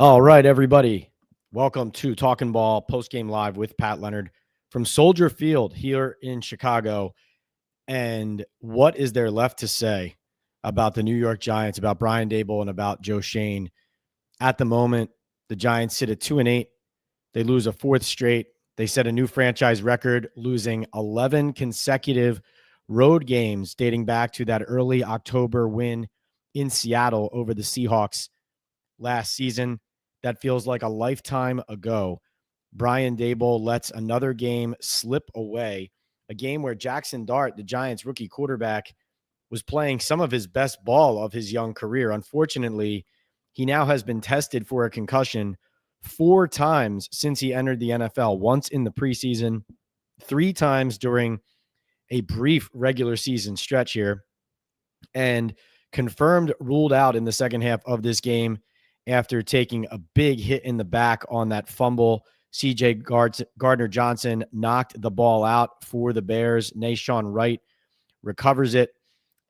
All right, everybody. Welcome to Talking Ball Post-Game Live with Pat Leonard from Soldier Field here in Chicago. And what is there left to say about the New York Giants, about Brian Daboll, and about Joe Schoen? At the moment, the Giants sit at 2-8. They lose a fourth straight. They set a new franchise record, losing 11 consecutive road games dating back to that early October win in Seattle over the Seahawks last season. That feels like a lifetime ago. Brian Daboll lets another game slip away, a game where Jaxson Dart, the Giants rookie quarterback, was playing some of his best ball of his young career. Unfortunately, he now has been tested for a concussion 4 times since he entered the NFL, once in the preseason, 3 times during a brief regular season stretch here, and confirmed ruled out in the second half of this game after taking a big hit in the back on that fumble. C.J. Gardner-Johnson knocked the ball out for the Bears. Nashawn Wright recovers it,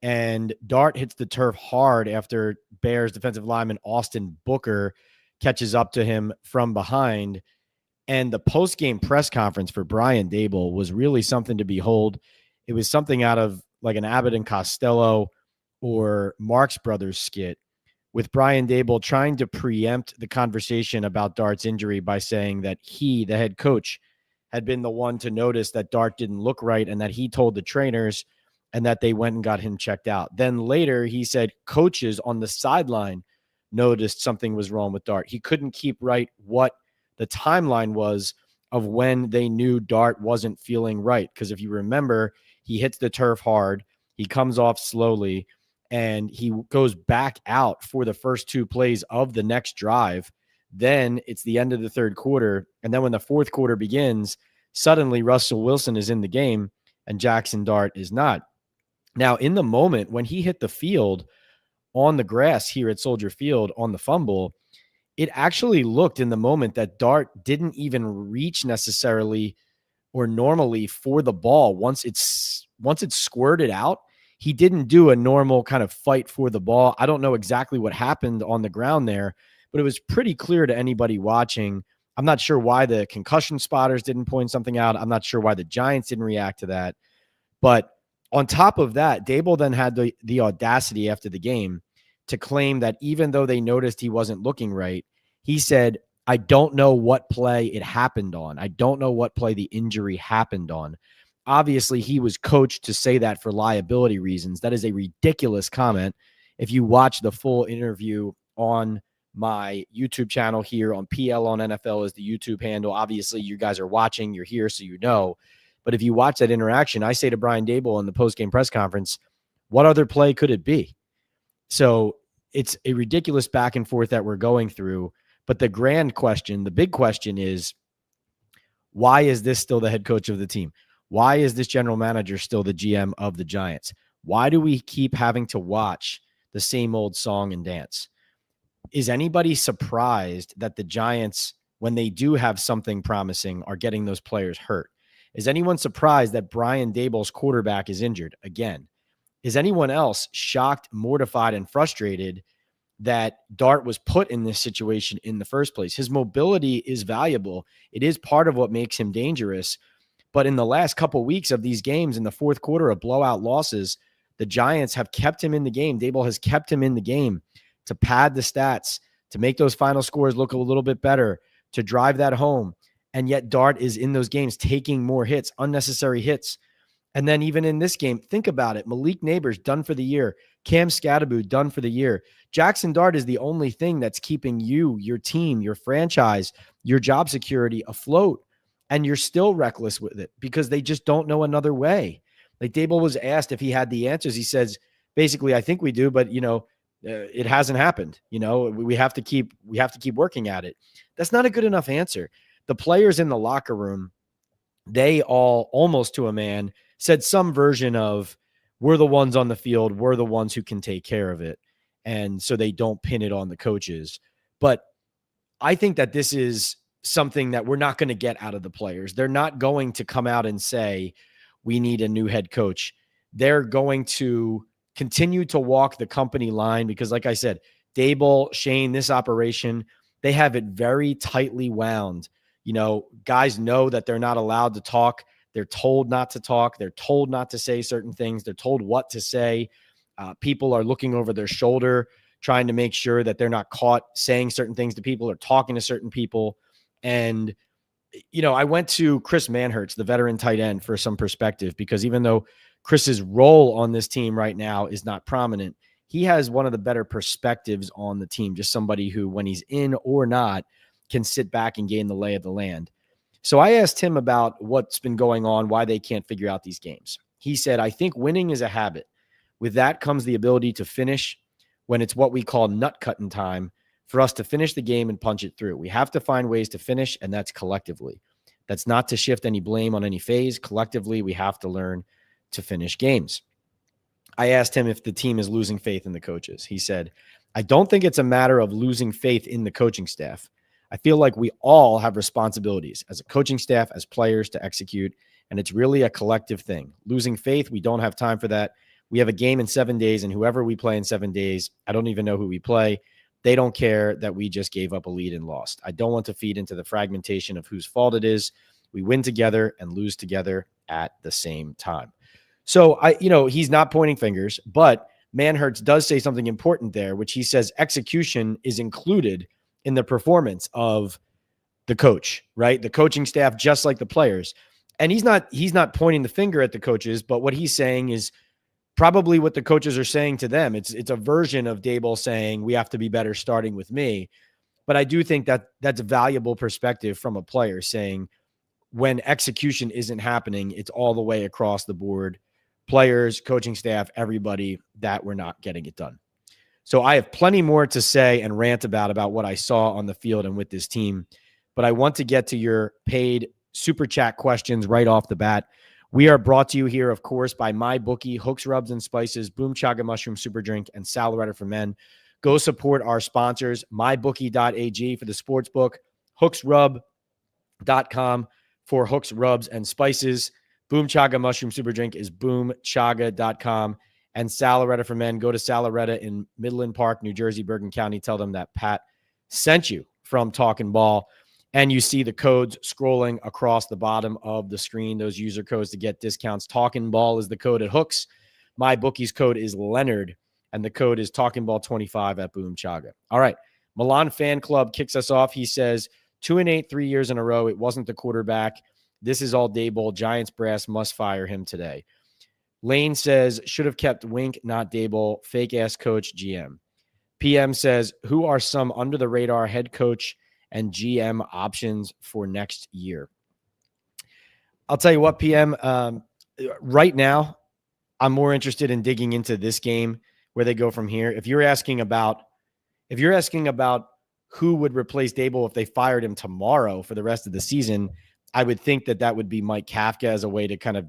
and Dart hits the turf hard after Bears defensive lineman Austin Booker catches up to him from behind. And the post-game press conference for Brian Daboll was really something to behold. It was something out of like an Abbott and Costello or Marx Brothers skit, with Brian Daboll trying to preempt the conversation about Dart's injury by saying that he, the head coach, had been the one to notice that Dart didn't look right and that he told the trainers and that they went and got him checked out. Then later he said coaches on the sideline noticed something was wrong with Dart. He couldn't keep right what the timeline was of when they knew Dart wasn't feeling right. Because if you remember, he hits the turf hard, he comes off slowly, and he goes back out for the first 2 plays of the next drive. Then it's the end of the third quarter. And then when the fourth quarter begins, suddenly Russell Wilson is in the game and Jaxson Dart is not. Now, in the moment when he hit the field on the grass here at Soldier Field on the fumble, it actually looked in the moment that Dart didn't even reach necessarily or normally for the ball. Once it's squirted out, he didn't do a normal kind of fight for the ball. I don't know exactly what happened on the ground there, but it was pretty clear to anybody watching. I'm not sure why the concussion spotters didn't point something out. I'm not sure why the Giants didn't react to that. But on top of that, Daboll then had the audacity after the game to claim that even though they noticed he wasn't looking right, he said, I don't know what play it happened on. I don't know what play the injury happened on. Obviously, he was coached to say that for liability reasons. That is a ridiculous comment. If you watch the full interview on my YouTube channel here on PL on NFL is the YouTube handle. Obviously, you guys are watching. You're here, so you know. But if you watch that interaction, I say to Brian Daboll in the postgame press conference, what other play could it be? So it's a ridiculous back and forth that we're going through. But the grand question, the big question is, why is this still the head coach of the team? Why is this general manager still the GM of the Giants? Why do we keep having to watch the same old song and dance? Is anybody surprised that the Giants, when they do have something promising, are getting those players hurt? Is anyone surprised that Brian Daboll's quarterback is injured again? Is anyone else shocked, mortified, and frustrated that Dart was put in this situation in the first place? His mobility is valuable. It is part of what makes him dangerous. But in the last couple of weeks of these games, in the fourth quarter of blowout losses, the Giants have kept him in the game. Daboll has kept him in the game to pad the stats, to make those final scores look a little bit better, to drive that home. And yet Dart is in those games taking more hits, unnecessary hits. And then even in this game, think about it. Malik Neighbors done for the year. Cam Scatterbo done for the year. Jaxson Dart is the only thing that's keeping you, your team, your franchise, your job security afloat. And you're still reckless with it because they just don't know another way. Like Daboll was asked if he had the answers. He says, basically, I think we do, but it hasn't happened. We have to keep working at it. That's not a good enough answer. The players in the locker room, they all almost to a man said some version of, we're the ones on the field. We're the ones who can take care of it. And so they don't pin it on the coaches. But I think that this is something that we're not going to get out of the players. They're not going to come out and say, we need a new head coach. They're going to continue to walk the company line because, like I said, Daboll, Schoen, this operation, They have it very tightly wound. Guys know that they're not allowed to talk. They're told not to talk. They're told not to say certain things. They're told what to say. People are looking over their shoulder, trying to make sure that they're not caught saying certain things to people or talking to certain people. And, I went to Chris Manhertz, the veteran tight end, for some perspective, because even though Chris's role on this team right now is not prominent, he has one of the better perspectives on the team, just somebody who, when he's in or not, can sit back and gain the lay of the land. So I asked him about what's been going on, why they can't figure out these games. He said, I think winning is a habit. With that comes the ability to finish when it's what we call nut cutting time, for us to finish the game and punch it through. We have to find ways to finish, and that's collectively. That's not to shift any blame on any phase. Collectively, we have to learn to finish games. I asked him if the team is losing faith in the coaches. He said, I don't think it's a matter of losing faith in the coaching staff. I feel like we all have responsibilities as a coaching staff, as players, to execute, and it's really a collective thing. Losing faith, we don't have time for that. We have a game in 7 days, and whoever we play in 7 days, I don't even know who we play. They don't care that we just gave up a lead and lost. I don't want to feed into the fragmentation of whose fault it is. We win together and lose together at the same time. So he's not pointing fingers, but Manhertz does say something important there, which he says execution is included in the performance of the coach, right? The coaching staff, just like the players. And he's not pointing the finger at the coaches, but what he's saying is probably what the coaches are saying to them. It's a version of Daboll saying, we have to be better starting with me. But I do think that that's a valuable perspective from a player, saying when execution isn't happening, it's all the way across the board. Players, coaching staff, everybody, that we're not getting it done. So I have plenty more to say and rant about what I saw on the field and with this team. But I want to get to your paid super chat questions right off the bat. We are brought to you here, of course, by MyBookie, Hooks, Rubs, and Spices, Boom Chaga Mushroom Super Drink, and Salaretta for Men. Go support our sponsors, mybookie.ag for the sportsbook, hooksrub.com for Hooks, Rubs, and Spices. Boom Chaga Mushroom Super Drink is boomchaga.com. And Salaretta for Men, go to Salaretta in Midland Park, New Jersey, Bergen County. Tell them that Pat sent you from Talking Ball. And you see the codes scrolling across the bottom of the screen, those user codes to get discounts. Talking Ball is the code at Hooks. MyBookie's code is Leonard, and the code is Talking Ball 25 at Boom Chaga. All right. Milan Fan Club kicks us off. He says, 2-8, 3 years in a row. It wasn't the quarterback. This is all Daboll. Giants brass must fire him today. Lane says, should have kept Wink, not Daboll. Fake-ass coach, GM. PM says, who are some under-the-radar head coach and GM options for next year? I'll tell you what, PM, right now, I'm more interested in digging into this game, where they go from here. If you're asking about who would replace Daboll if they fired him tomorrow for the rest of the season, I would think that would be Mike Kafka as a way to kind of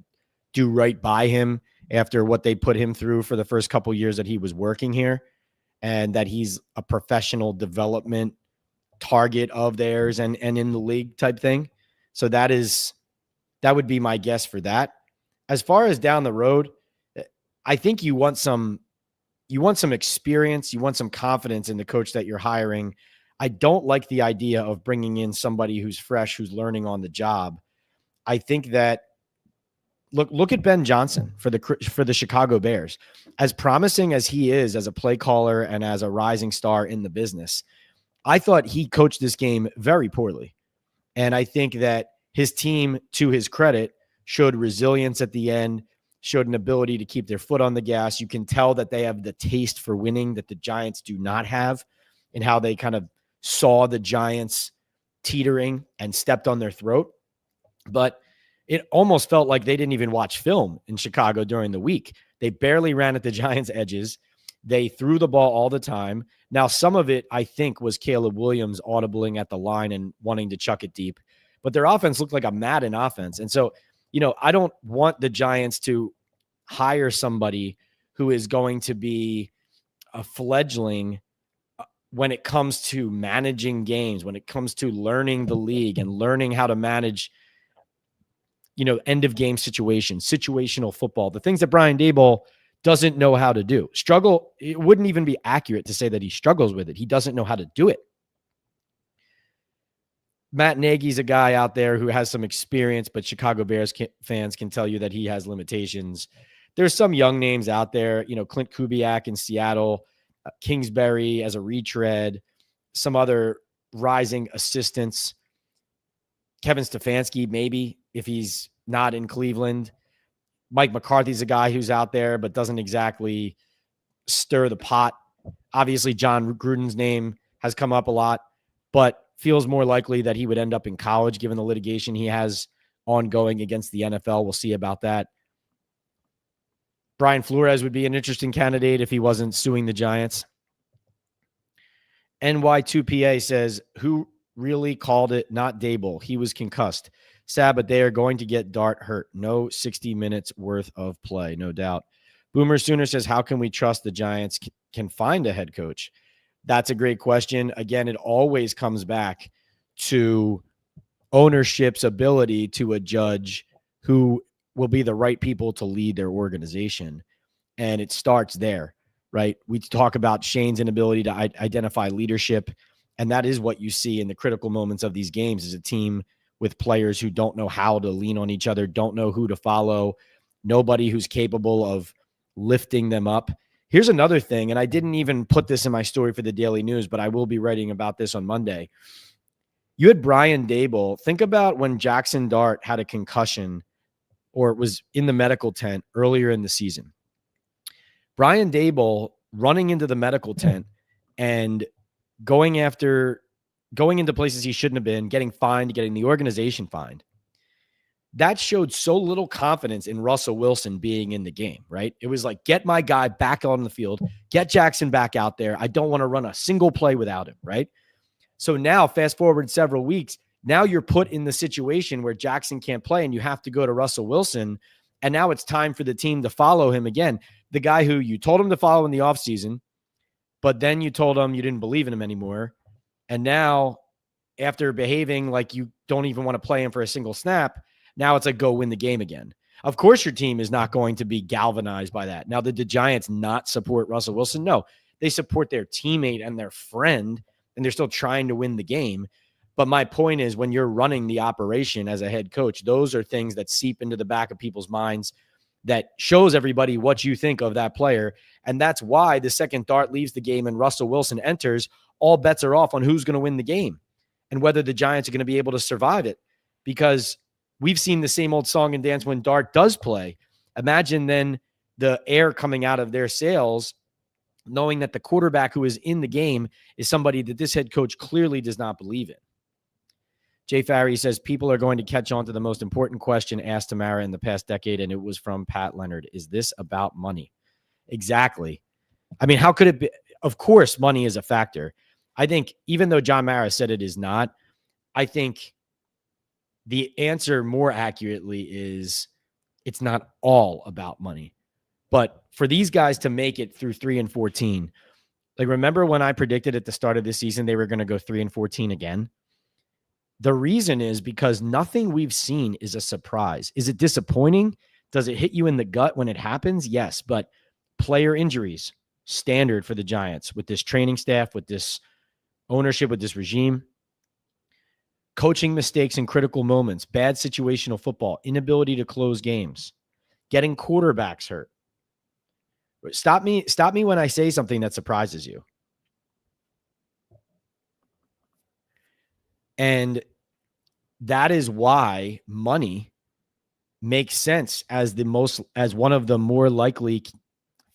do right by him after what they put him through for the first couple years that he was working here, and that he's a professional development target of theirs and in the league type thing. So that would be my guess for that. As far as down the road, I think you want some experience, you want some confidence in the coach that you're hiring. I don't like the idea of bringing in somebody who's fresh, who's learning on the job. I think that look at Ben Johnson for the Chicago Bears. As promising as he is as a play caller and as a rising star in the business, I thought he coached this game very poorly. And I think that his team, to his credit, showed resilience at the end, showed an ability to keep their foot on the gas. You can tell that they have the taste for winning that the Giants do not have, and how they kind of saw the Giants teetering and stepped on their throat. But it almost felt like they didn't even watch film in Chicago during the week. They barely ran at the Giants' edges. They threw the ball all the time. Now, some of it, I think, was Caleb Williams audibling at the line and wanting to chuck it deep. But their offense looked like a Madden offense. And so, I don't want the Giants to hire somebody who is going to be a fledgling when it comes to managing games, when it comes to learning the league and learning how to manage, end of game situations, situational football, the things that Brian Daboll doesn't know how to do. It wouldn't even be accurate to say that he struggles with it. He doesn't know how to do it. Matt Nagy's a guy out there who has some experience, but Chicago Bears fans can tell you that he has limitations. There's some young names out there, Clint Kubiak in Seattle, Kingsbury as a retread, some other rising assistants. Kevin Stefanski, maybe, if he's not in Cleveland. Mike McCarthy's a guy who's out there, but doesn't exactly stir the pot. Obviously, John Gruden's name has come up a lot, but feels more likely that he would end up in college given the litigation he has ongoing against the NFL. We'll see about that. Brian Flores would be an interesting candidate if he wasn't suing the Giants. NY2PA says, who really called it? Not Daboll. He was concussed. Sad, but they are going to get Dart hurt. No 60 minutes worth of play, no doubt. Boomer Sooner says, how can we trust the Giants can find a head coach? That's a great question. Again, it always comes back to ownership's ability to adjudge who will be the right people to lead their organization. And it starts there, right? We talk about Shane's inability to identify leadership. And that is what you see in the critical moments of these games, is a team with players who don't know how to lean on each other, don't know who to follow, nobody who's capable of lifting them up. Here's another thing, and I didn't even put this in my story for the Daily News, but I will be writing about this on Monday. You had Brian Daboll. Think about when Jaxson Dart had a concussion or was in the medical tent earlier in the season. Brian Daboll running into the medical tent and going into places he shouldn't have been, getting fined, getting the organization fined. That showed so little confidence in Russell Wilson being in the game, right? It was like, get my guy back on the field, get Jaxson back out there. I don't want to run a single play without him, right? So now, fast forward several weeks, now you're put in the situation where Jaxson can't play and you have to go to Russell Wilson. And now it's time for the team to follow him again. The guy who you told him to follow in the offseason, but then you told him you didn't believe in him anymore. And now, after behaving like you don't even want to play him for a single snap, now it's like, go win the game again. Of course, your team is not going to be galvanized by that. Now, did the Giants not support Russell Wilson? No, they support their teammate and their friend, and they're still trying to win the game. But my point is, when you're running the operation as a head coach, those are things that seep into the back of people's minds that shows everybody what you think of that player. And that's why the second Dart leaves the game and Russell Wilson enters, all bets are off on who's going to win the game and whether the Giants are going to be able to survive it. Because we've seen the same old song and dance when Dart does play. Imagine then the air coming out of their sails, knowing that the quarterback who is in the game is somebody that this head coach clearly does not believe in. Jay Farry says, people are going to catch on to the most important question asked to Mara in the past decade, and it was from Pat Leonard. Is this about money? Exactly. I mean, how could it be? Of course, money is a factor. I think even though John Mara said it is not, I think the answer more accurately is it's not all about money. But for these guys to make it through 3-14, like, remember when I predicted at the start of this season they were going to go 3-14 again? The reason is because nothing we've seen is a surprise. Is it disappointing? Does it hit you in the gut when it happens? Yes, but player injuries, standard for the Giants with this training staff, with this ownership, with this regime. Coaching mistakes in critical moments, bad situational football, inability to close games, getting quarterbacks hurt. Stop me when I say something that surprises you. And that is why money makes sense as one of the more likely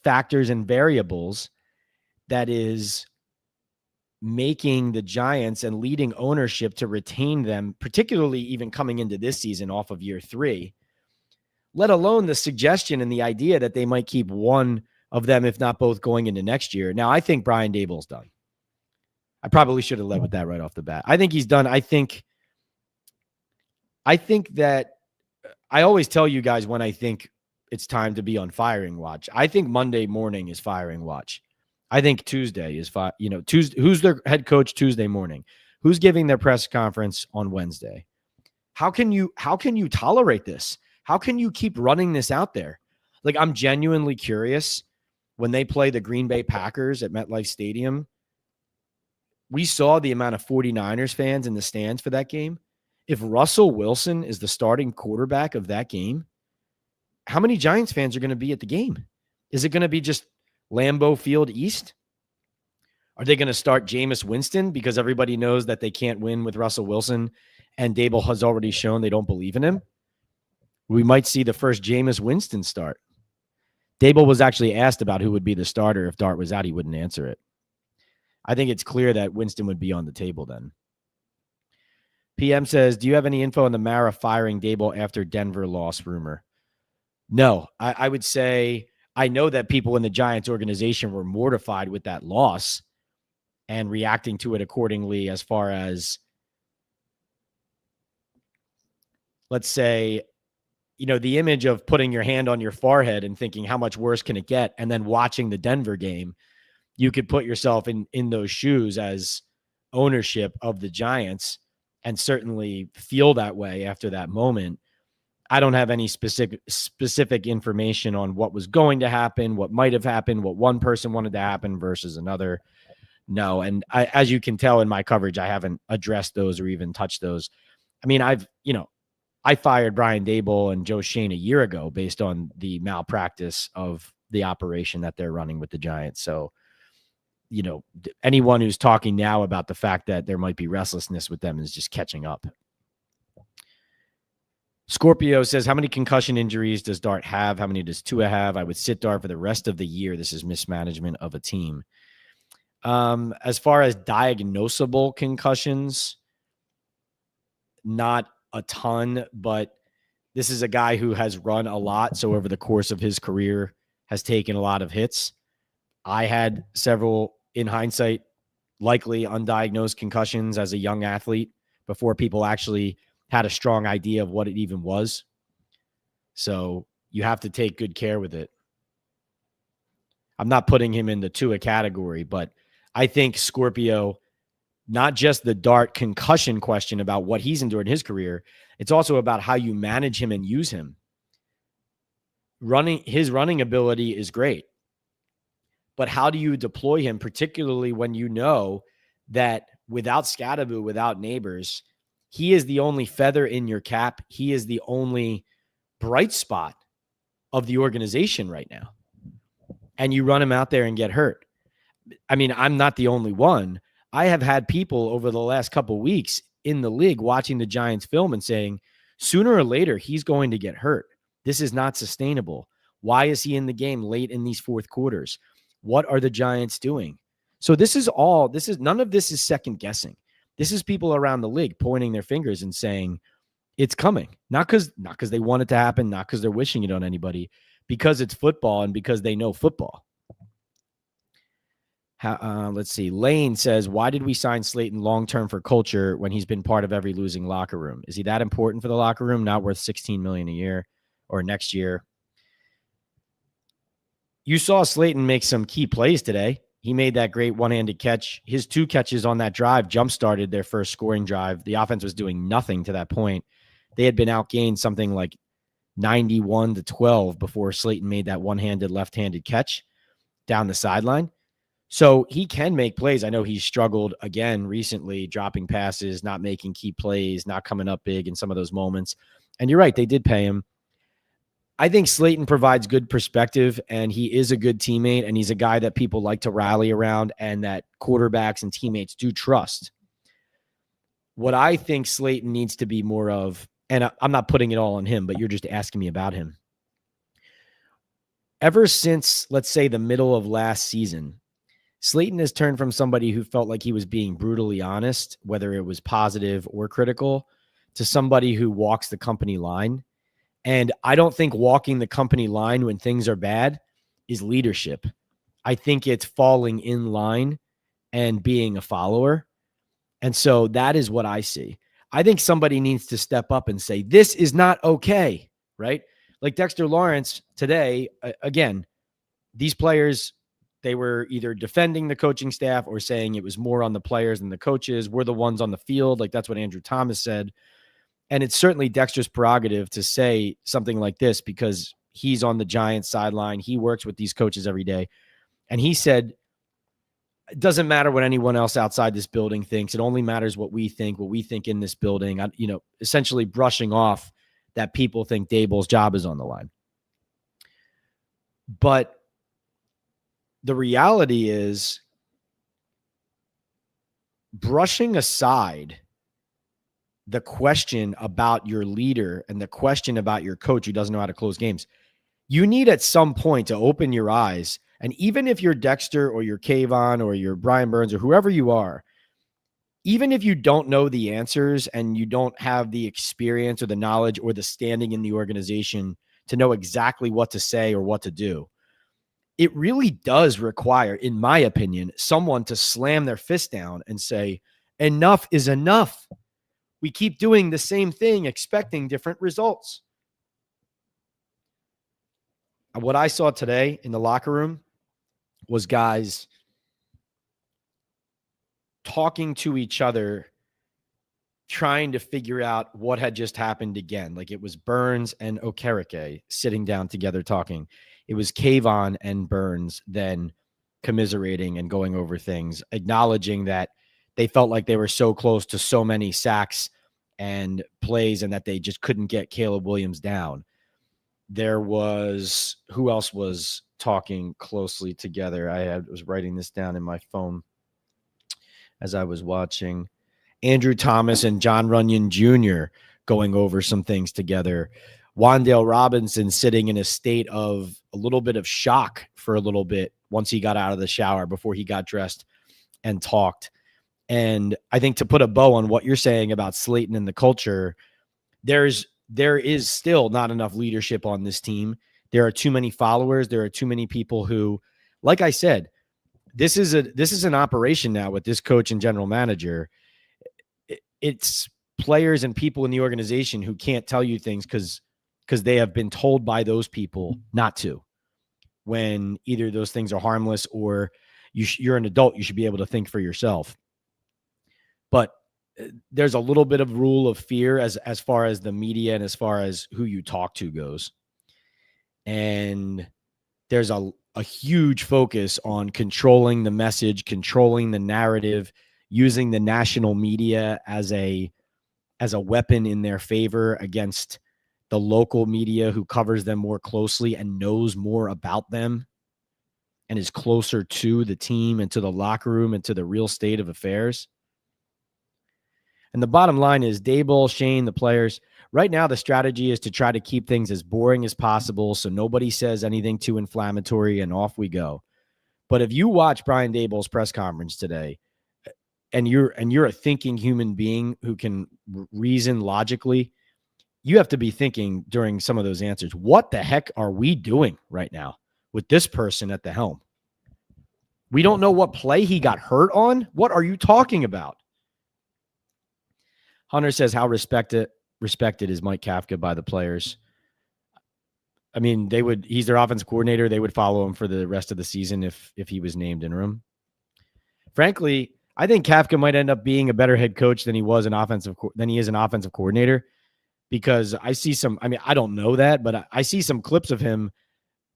factors and variables that is making the Giants and leading ownership to retain them, particularly even coming into this season off of year 3, let alone the suggestion and the idea that they might keep one of them, if not both, going into next year. Now, I think Brian Daboll's done. I probably should have led with that right off the bat. I think he's done. I think that I always tell you guys when I think it's time to be on firing watch. I think Monday morning is firing watch. I think Tuesday is Tuesday. Who's their head coach Tuesday morning? Who's giving their press conference on Wednesday? How can you tolerate this? How can you keep running this out there? Like, I'm genuinely curious when they play the Green Bay Packers at MetLife Stadium. we saw the amount of 49ers fans in the stands for that game. If Russell Wilson is the starting quarterback of that game, how many Giants fans are going to be at the game? Is it going to be just Lambeau Field East? Are they going to start Jameis Winston because everybody knows that they can't win with Russell Wilson and Daboll has already shown they don't believe in him? We might see the first Jameis Winston start. Daboll was actually asked about who would be the starter if Dart was out. He wouldn't answer it. I think it's clear that Winston would be on the table then. PM says, do you have any info on the Mara firing Daboll after Denver loss rumor? No, I would say I know that people in the Giants organization were mortified with that loss and reacting to it accordingly as far as, let's say, the image of putting your hand on your forehead and thinking how much worse can it get, and then watching the Denver game, you could put yourself in those shoes as ownership of the Giants and certainly feel that way after that moment. I don't have any specific information on what was going to happen, what might have happened, what one person wanted to happen versus another. No. And as you can tell in my coverage, I haven't addressed those or even touched those. I mean, I fired Brian Daboll and Joe Schoen a year ago based on the malpractice of the operation that they're running with the Giants. So, anyone who's talking now about the fact that there might be restlessness with them is just catching up. Scorpio says, how many concussion injuries does Dart have? How many does Tua have? I would sit Dart for the rest of the year. This is mismanagement of a team. As far as diagnosable concussions, not a ton, but this is a guy who has run a lot. So over the course of his career has taken a lot of hits. I had several, in hindsight, likely undiagnosed concussions as a young athlete before people actually had a strong idea of what it even was. So you have to take good care with it. I'm not putting him in the Tua category, but I think Scorpio, not just the Dart concussion question about what he's endured in his career, it's also about how you manage him and use him. His running ability is great, but how do you deploy him, particularly when you know that without Scadaboo, without Neighbors, he is the only feather in your cap. He is the only bright spot of the organization right now. And you run him out there and get hurt. I mean, I'm not the only one. I have had people over the last couple of weeks in the league watching the Giants film and saying, sooner or later, he's going to get hurt. This is not sustainable. Why is he in the game late in these fourth quarters? What are the Giants doing? So none of this is second guessing. This is people around the league pointing their fingers and saying it's coming. Not because they want it to happen, not because they're wishing it on anybody, because it's football and because they know football. Let's see. Lane says, why did we sign Slayton long-term for culture when he's been part of every losing locker room? Is he that important for the locker room? Not worth $16 million a year or next year. You saw Slayton make some key plays today. He made that great one-handed catch. His two catches on that drive jump-started their first scoring drive. The offense was doing nothing to that point. They had been outgained something like 91-12 before Slayton made that one-handed left-handed catch down the sideline. So he can make plays. I know he's struggled again recently, dropping passes, not making key plays, not coming up big in some of those moments. And you're right, they did pay him. I think Slayton provides good perspective, and he is a good teammate, and he's a guy that people like to rally around and that quarterbacks and teammates do trust. What I think Slayton needs to be more of, and I'm not putting it all on him, but you're just asking me about him. Ever since, let's say, the middle of last season, Slayton has turned from somebody who felt like he was being brutally honest, whether it was positive or critical, to somebody who walks the company line. And I don't think walking the company line when things are bad is leadership. I think it's falling in line and being a follower. And so that is what I see. I think somebody needs to step up and say, this is not okay, right? Like Dexter Lawrence today, again, these players, they were either defending the coaching staff or saying it was more on the players than the coaches. We're the ones on the field. Like that's what Andrew Thomas said. And it's certainly Dexter's prerogative to say something like this because he's on the Giants sideline. He works with these coaches every day. And he said, It doesn't matter what anyone else outside this building thinks. It only matters what we think in this building. Essentially brushing off that people think Daboll's job is on the line. But the reality is, brushing aside the question about your leader and the question about your coach who doesn't know how to close games, you need at some point to open your eyes. And even if you're Dexter or you're Kayvon or you're Brian Burns or whoever you are, even if you don't know the answers and you don't have the experience or the knowledge or the standing in the organization to know exactly what to say or what to do, it really does require, in my opinion, someone to slam their fist down and say, enough is enough. We keep doing the same thing, expecting different results. What I saw today in the locker room was guys talking to each other, trying to figure out what had just happened again. Like it was Burns and Okereke sitting down together talking. It was Kayvon and Burns then commiserating and going over things, acknowledging that they felt like they were so close to so many sacks and plays and that they just couldn't get Caleb Williams down. There was, who else was talking closely together? I was writing this down in my phone as I was watching. Andrew Thomas and John Runyon Jr. going over some things together. Wan'Dale Robinson sitting in a state of a little bit of shock for a little bit once he got out of the shower before he got dressed and talked. And I think to put a bow on what you're saying about Slayton and the culture, there is still not enough leadership on this team. There are too many followers. There are too many people who, like I said, this is an operation now with this coach and general manager. It's players and people in the organization who can't tell you things because they have been told by those people not to, when either those things are harmless or you're an adult, you should be able to think for yourself. But there's a little bit of rule of fear as far as the media and as far as who you talk to goes. And there's a huge focus on controlling the message, controlling the narrative, using the national media as a weapon in their favor against the local media who covers them more closely and knows more about them and is closer to the team and to the locker room and to the real state of affairs. And the bottom line is Daboll, Shane, the players, right now the strategy is to try to keep things as boring as possible so nobody says anything too inflammatory and off we go. But if you watch Brian Daboll's press conference today and you're a thinking human being who can reason logically, you have to be thinking during some of those answers, what the heck are we doing right now with this person at the helm? We don't know what play he got hurt on. What are you talking about? Hunter says, how respected is Mike Kafka by the players? I mean, he's their offensive coordinator. They would follow him for the rest of the season if he was named interim. Frankly, I think Kafka might end up being a better head coach than he is an offensive coordinator, because I see I don't know that, but I see some clips of him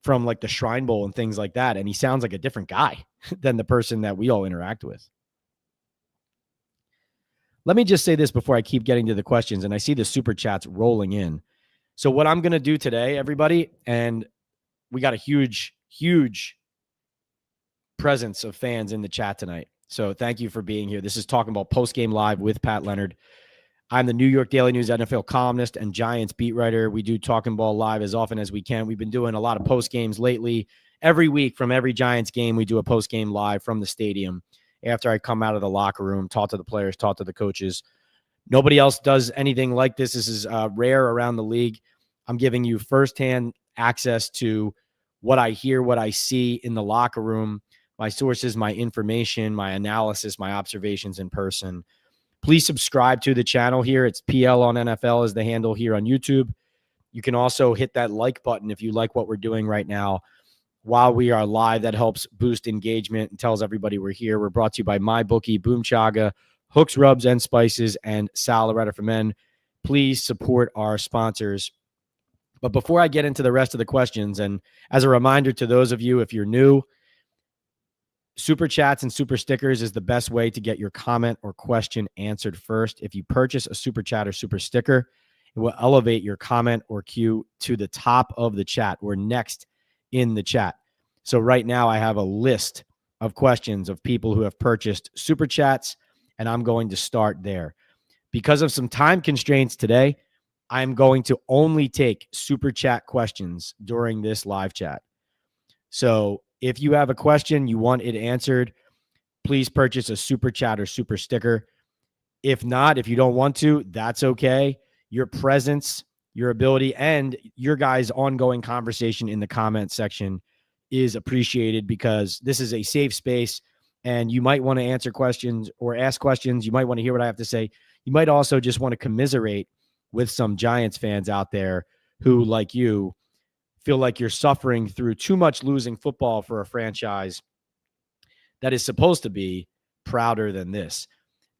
from like the Shrine Bowl and things like that. And he sounds like a different guy than the person that we all interact with. Let me just say this before I keep getting to the questions, and I see the super chats rolling in. So what I'm going to do today, everybody, and we got a huge, huge presence of fans in the chat tonight. So thank you for being here. This is Talking About Postgame Live with Pat Leonard. I'm the New York Daily News NFL columnist and Giants beat writer. We do Talking Ball live as often as we can. We've been doing a lot of post games lately. Every week from every Giants game, we do a post game live from the stadium. After I come out of the locker room, talk to the players, talk to the coaches. Nobody else does anything like this. This is rare around the league. I'm giving you firsthand access to what I hear, what I see in the locker room, my sources, my information, my analysis, my observations in person. Please subscribe to the channel here. It's PL on NFL is the handle here on YouTube. You can also hit that like button if you like what we're doing right now. While we are live, that helps boost engagement and tells everybody we're here. We're brought to you by MyBookie, Boom Chaga, Hooks, Rubs, and Spices, and Sal Loretta for Men. Please support our sponsors. But before I get into the rest of the questions, and as a reminder to those of you, if you're new, Super chats and super stickers is the best way to get your comment or question answered first. If you purchase a super chat or super sticker, it will elevate your comment or cue to the top of the chat or next in the chat. So right now I have a list of questions of people who have purchased super chats, and I'm going to start there. Because of some time constraints today, I'm going to only take super chat questions during this live chat. So if you have a question, you want it answered, please purchase a super chat or super sticker. If not, if you don't want to, that's okay. Your presence, your ability, and your guys' ongoing conversation in the comment section is appreciated, because this is a safe space and you might want to answer questions or ask questions. You might want to hear what I have to say. You might also just want to commiserate with some Giants fans out there who, like you, feel like you're suffering through too much losing football for a franchise that is supposed to be prouder than this.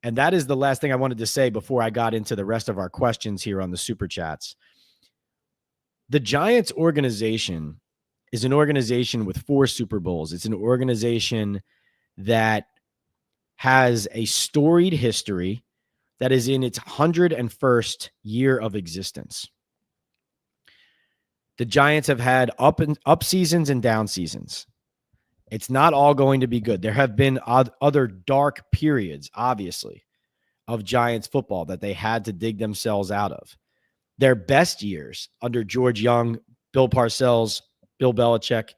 And that is the last thing I wanted to say before I got into the rest of our questions here on the super chats. The Giants organization is an organization with 4 Super Bowls. It's an organization that has a storied history, that is in its 101st year of existence. The Giants have had up seasons and down seasons. It's not all going to be good. There have been other dark periods, obviously, of Giants football that they had to dig themselves out of. Their best years under George Young, Bill Parcells, Bill Belichick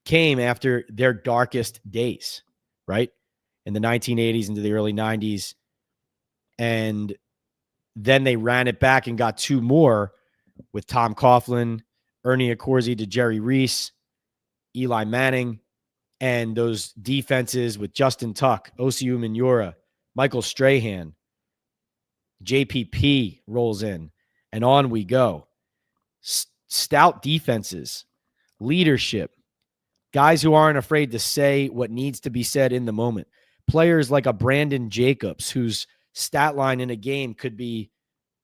came after their darkest days, right? In the 1980s into the early 90s. And then they ran it back and got 2 more with Tom Coughlin, Ernie Accorsi to Jerry Reese, Eli Manning, and those defenses with Justin Tuck, Osi Umenyiora, Michael Strahan, JPP rolls in, and on we go. Stout defenses, leadership, guys who aren't afraid to say what needs to be said in the moment. Players like a Brandon Jacobs, whose stat line in a game could be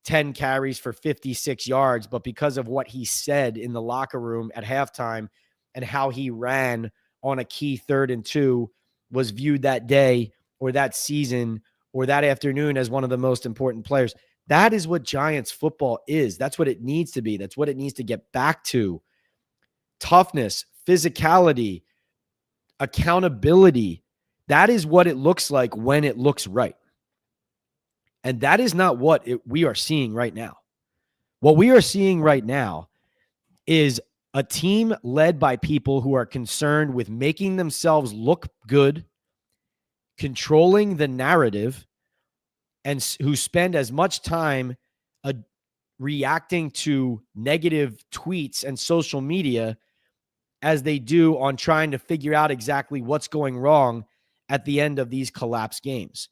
10 carries for 56 yards, but because of what he said in the locker room at halftime and how he ran on a key 3rd and 2 was viewed that day or that season or that afternoon as one of the most important players. That is what Giants football is. That's what it needs to be. That's what it needs to get back to. Toughness, physicality, accountability. That is what it looks like when it looks right. And that is not what we are seeing right now. What we are seeing right now is a team led by people who are concerned with making themselves look good, controlling the narrative, and who spend as much time reacting to negative tweets and social media as they do on trying to figure out exactly what's going wrong at the end of these collapsed games.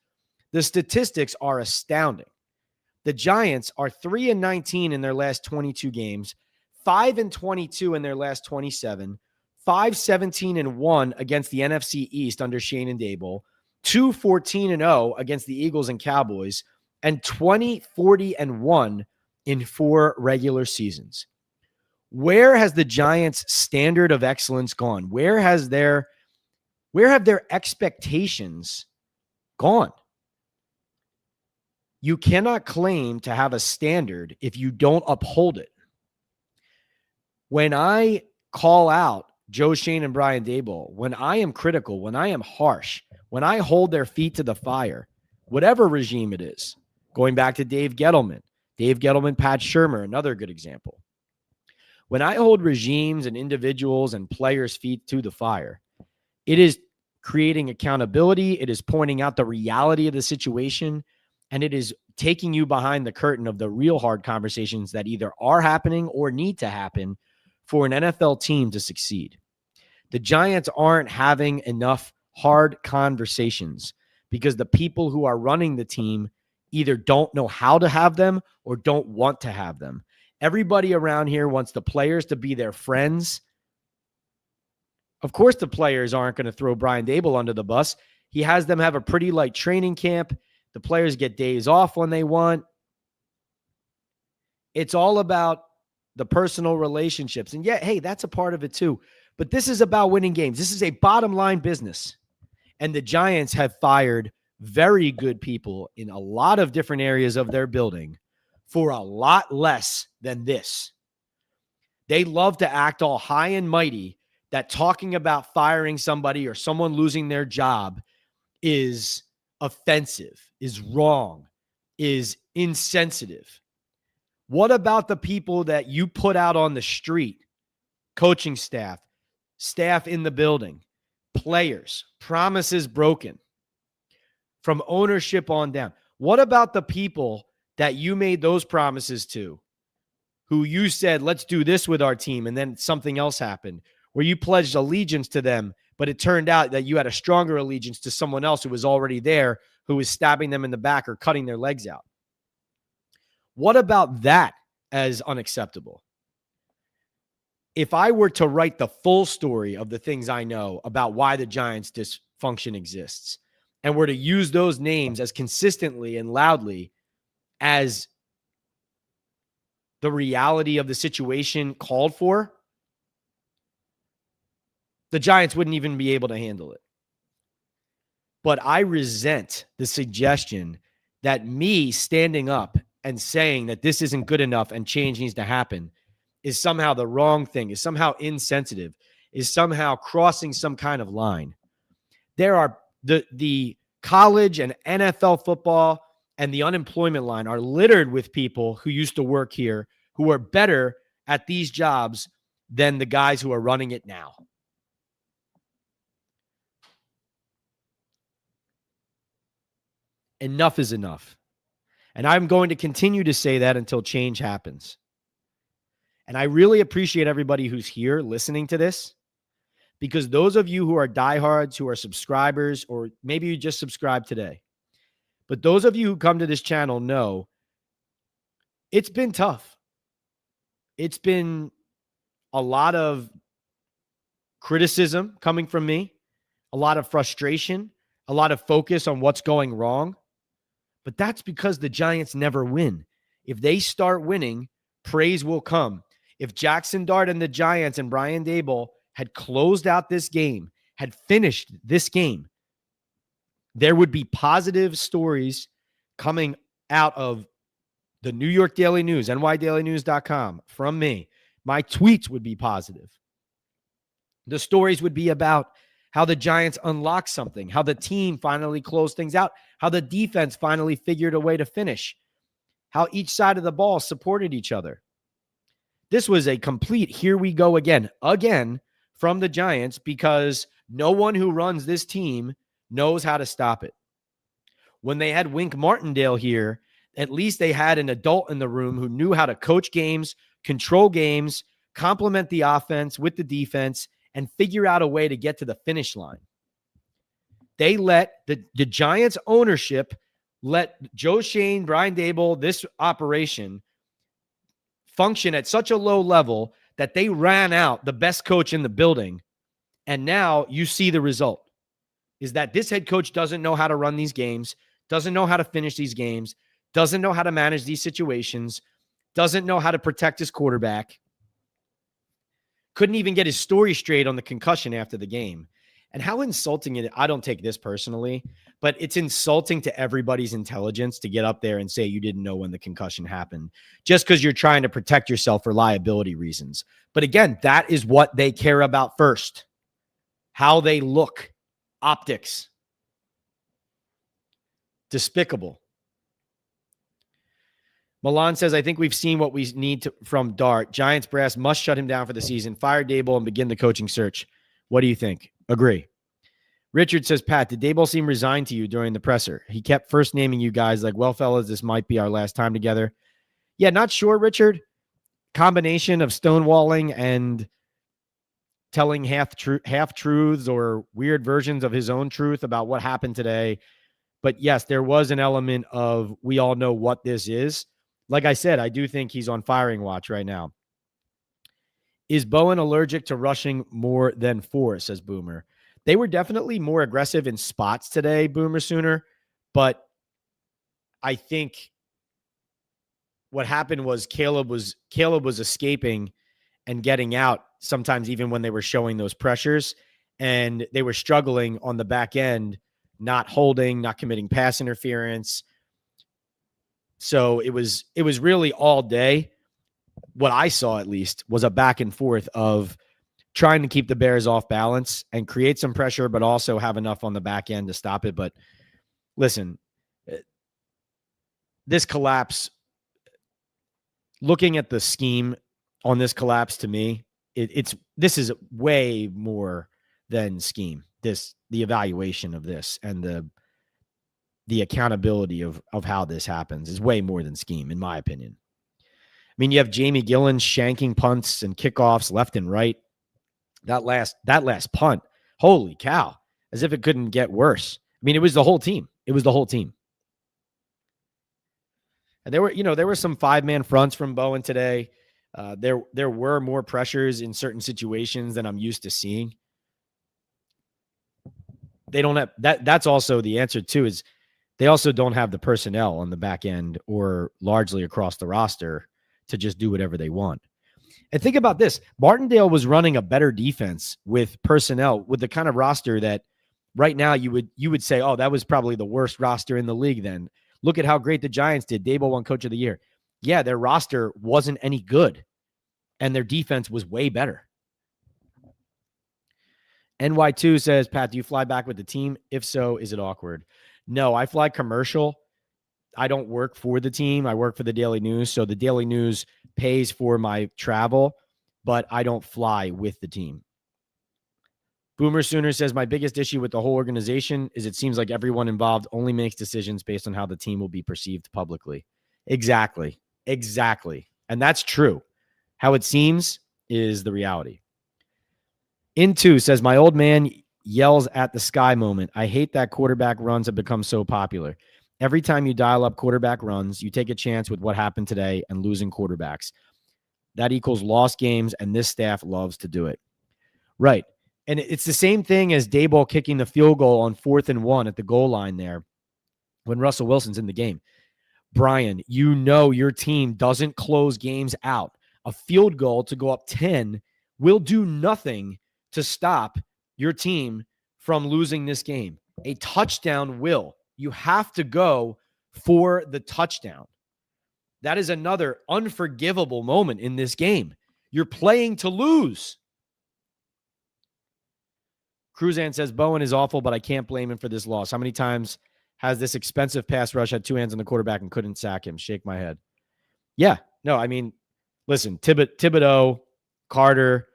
The statistics are astounding. The Giants are 3-19 in their last 22 games, 5-22 in their last 27, 5-17-1 against the NFC East under Shane and Daboll, 2-14-0 against the Eagles and Cowboys, and 20-40-1 in 4 regular seasons. Where has the Giants' standard of excellence gone? Where have their expectations gone? You cannot claim to have a standard if you don't uphold it. When I call out Joe Schoen and Brian Daboll, when I am critical, when I am harsh, when I hold their feet to the fire, whatever regime it is, going back to Dave Gettleman, Pat Shurmur, another good example. When I hold regimes and individuals and players' feet to the fire, it is creating accountability. It is pointing out the reality of the situation. And it is taking you behind the curtain of the real hard conversations that either are happening or need to happen for an NFL team to succeed. The Giants aren't having enough hard conversations because the people who are running the team either don't know how to have them or don't want to have them. Everybody around here wants the players to be their friends. Of course, the players aren't going to throw Brian Daboll under the bus. He has them have a pretty light training camp. The players get days off when they want. It's all about the personal relationships. And yeah, hey, that's a part of it too. But this is about winning games. This is a bottom line business. And the Giants have fired very good people in a lot of different areas of their building for a lot less than this. They love to act all high and mighty that talking about firing somebody or someone losing their job is offensive, is wrong, is insensitive. What about the people that you put out on the street? Coaching staff, staff in the building, players, promises broken from ownership on down. What about the people that you made those promises to, who you said, let's do this with our team, and then something else happened, where you pledged allegiance to them, but it turned out that you had a stronger allegiance to someone else who was already there, who was stabbing them in the back or cutting their legs out? What about that as unacceptable? If I were to write the full story of the things I know about why the Giants' dysfunction exists, and were to use those names as consistently and loudly as the reality of the situation called for, the Giants wouldn't even be able to handle it. But I resent the suggestion that me standing up and saying that this isn't good enough and change needs to happen is somehow the wrong thing, is somehow insensitive, is somehow crossing some kind of line. There are the college and NFL football and the unemployment line are littered with people who used to work here who are better at these jobs than the guys who are running it now. Enough is enough. And I'm going to continue to say that until change happens. And I really appreciate everybody who's here listening to this, because those of you who are diehards, who are subscribers, or maybe you just subscribed today, but those of you who come to this channel know it's been tough. It's been a lot of criticism coming from me, a lot of frustration, a lot of focus on what's going wrong. But that's because the Giants never win. If they start winning, praise will come. If Jaxson Dart and the Giants and Brian Daboll had closed out this game, had finished this game, there would be positive stories coming out of the New York Daily News, nydailynews.com, from me. My tweets would be positive. The stories would be about how the Giants unlocked something, how the team finally closed things out, how the defense finally figured a way to finish, how each side of the ball supported each other. This was a complete here we go again from the Giants, because no one who runs this team knows how to stop it. When they had Wink Martindale here, at least they had an adult in the room who knew how to coach games, control games, complement the offense with the defense, and figure out a way to get to the finish line. They let the Giants ownership let Joe Schoen, Brian Daboll, this operation function at such a low level that they ran out the best coach in the building. And now you see the result is that this head coach doesn't know how to run these games, doesn't know how to finish these games, doesn't know how to manage these situations, doesn't know how to protect his quarterback. Couldn't even get his story straight on the concussion after the game. And how insulting it is. I don't take this personally, but it's insulting to everybody's intelligence to get up there and say you didn't know when the concussion happened just because you're trying to protect yourself for liability reasons. But again, that is what they care about first. How they look. Optics. Despicable. Milan says, I think we've seen what we need from Dart. Giants brass must shut him down for the season. Fire Daboll and begin the coaching search. What do you think? Agree. Richard says, Pat, did Daboll seem resigned to you during the presser? He kept first naming you guys like, well, fellas, this might be our last time together. Yeah, not sure, Richard. Combination of stonewalling and telling half-truths or weird versions of his own truth about what happened today. But yes, there was an element of we all know what this is. Like I said, I do think he's on firing watch right now. Is Bowen allergic to rushing more than four, says Boomer. They were definitely more aggressive in spots today, Boomer Sooner. But I think what happened was Caleb was escaping and getting out sometimes even when they were showing those pressures. and they were struggling on the back end, not holding, not committing pass interference. So it was really all day. What I saw, at least, was a back and forth of trying to keep the Bears off balance and create some pressure, but also have enough on the back end to stop it. But listen, this collapse, looking at the scheme on this collapse, to me, this is way more than scheme. The evaluation of this and the accountability of how this happens is way more than scheme, in my opinion. I mean, you have Jamie Gillen shanking punts and kickoffs left and right. That last punt, holy cow, as if it couldn't get worse. I mean, it was the whole team. And there were some 5-man fronts from Bowen today. There were more pressures in certain situations than I'm used to seeing. They don't have that. That's also the answer too, is they also don't have the personnel on the back end or largely across the roster to just do whatever they want. And think about this. Martindale was running a better defense with personnel, with the kind of roster that right now you would say, oh, that was probably the worst roster in the league then. Look at how great the Giants did. Daboll won Coach of the Year. Yeah, their roster wasn't any good, and their defense was way better. NY2 says, Pat, do you fly back with the team? If so, is it awkward? No, I fly commercial. I don't work for the team. I work for the Daily News. So the Daily News pays for my travel, but I don't fly with the team. Boomer Sooner says, my biggest issue with the whole organization is it seems like everyone involved only makes decisions based on how the team will be perceived publicly. Exactly. And that's true. How it seems is the reality. Into says, my old man yells at the sky moment. I hate that quarterback runs have become so popular. Every time you dial up quarterback runs, you take a chance with what happened today and losing quarterbacks. That equals lost games, and this staff loves to do it. Right. And it's the same thing as Daboll kicking the field goal on 4th and 1 at the goal line there when Russell Wilson's in the game. Brian, you know your team doesn't close games out. A field goal to go up 10 will do nothing to stop your team from losing this game. A touchdown will. You have to go for the touchdown. That is another unforgivable moment in this game. You're playing to lose. Cruzan says, Bowen is awful, but I can't blame him for this loss. How many times has this expensive pass rush had 2 hands on the quarterback and couldn't sack him? Shake my head. Yeah. No, I mean, listen, Thibodeau, Carter,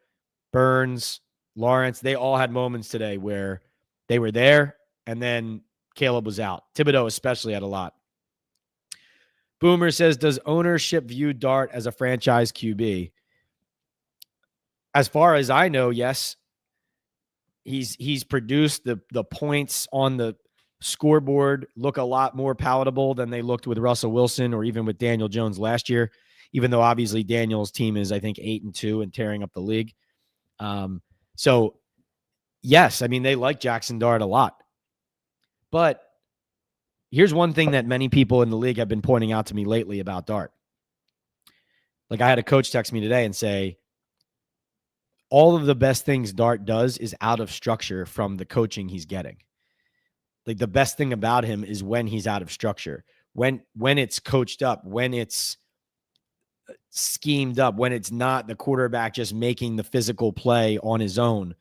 Burns, Lawrence, they all had moments today where they were there and then Caleb was out. Thibodeau especially had a lot. Boomer says, does ownership view Dart as a franchise QB? As far as I know, yes. He's produced the points on the scoreboard look a lot more palatable than they looked with Russell Wilson or even with Daniel Jones last year, even though obviously Daniel's team is, I think, 8-2 and tearing up the league. So yes, I mean, they like Jaxson Dart a lot, but here's one thing that many people in the league have been pointing out to me lately about Dart. Like, I had a coach text me today and say, all of the best things Dart does is out of structure from the coaching he's getting. Like, the best thing about him is when he's out of structure, when it's coached up, when it's schemed up, when it's not the quarterback just making the physical play on his own.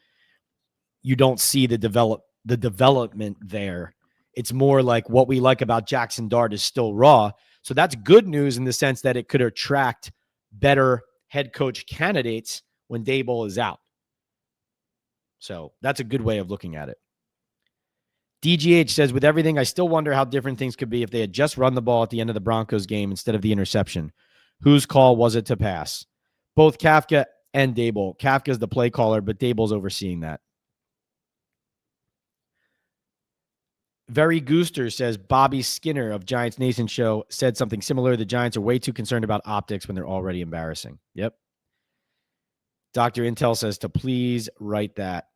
You don't see the development there. It's more like what we like about Jaxson Dart is still raw. So that's good news in the sense that it could attract better head coach candidates when Daboll is out. So that's a good way of looking at it. DGH says, with everything, I still wonder how different things could be if they had just run the ball at the end of the Broncos game instead of the interception. Whose call was it to pass? Both Kafka and Daboll. Kafka's the play caller, but Daboll's overseeing that. Very Gooster says, Bobby Skinner of Giants Nation Show said something similar. The Giants are way too concerned about optics when they're already embarrassing. Yep. Dr. Intel says to please write that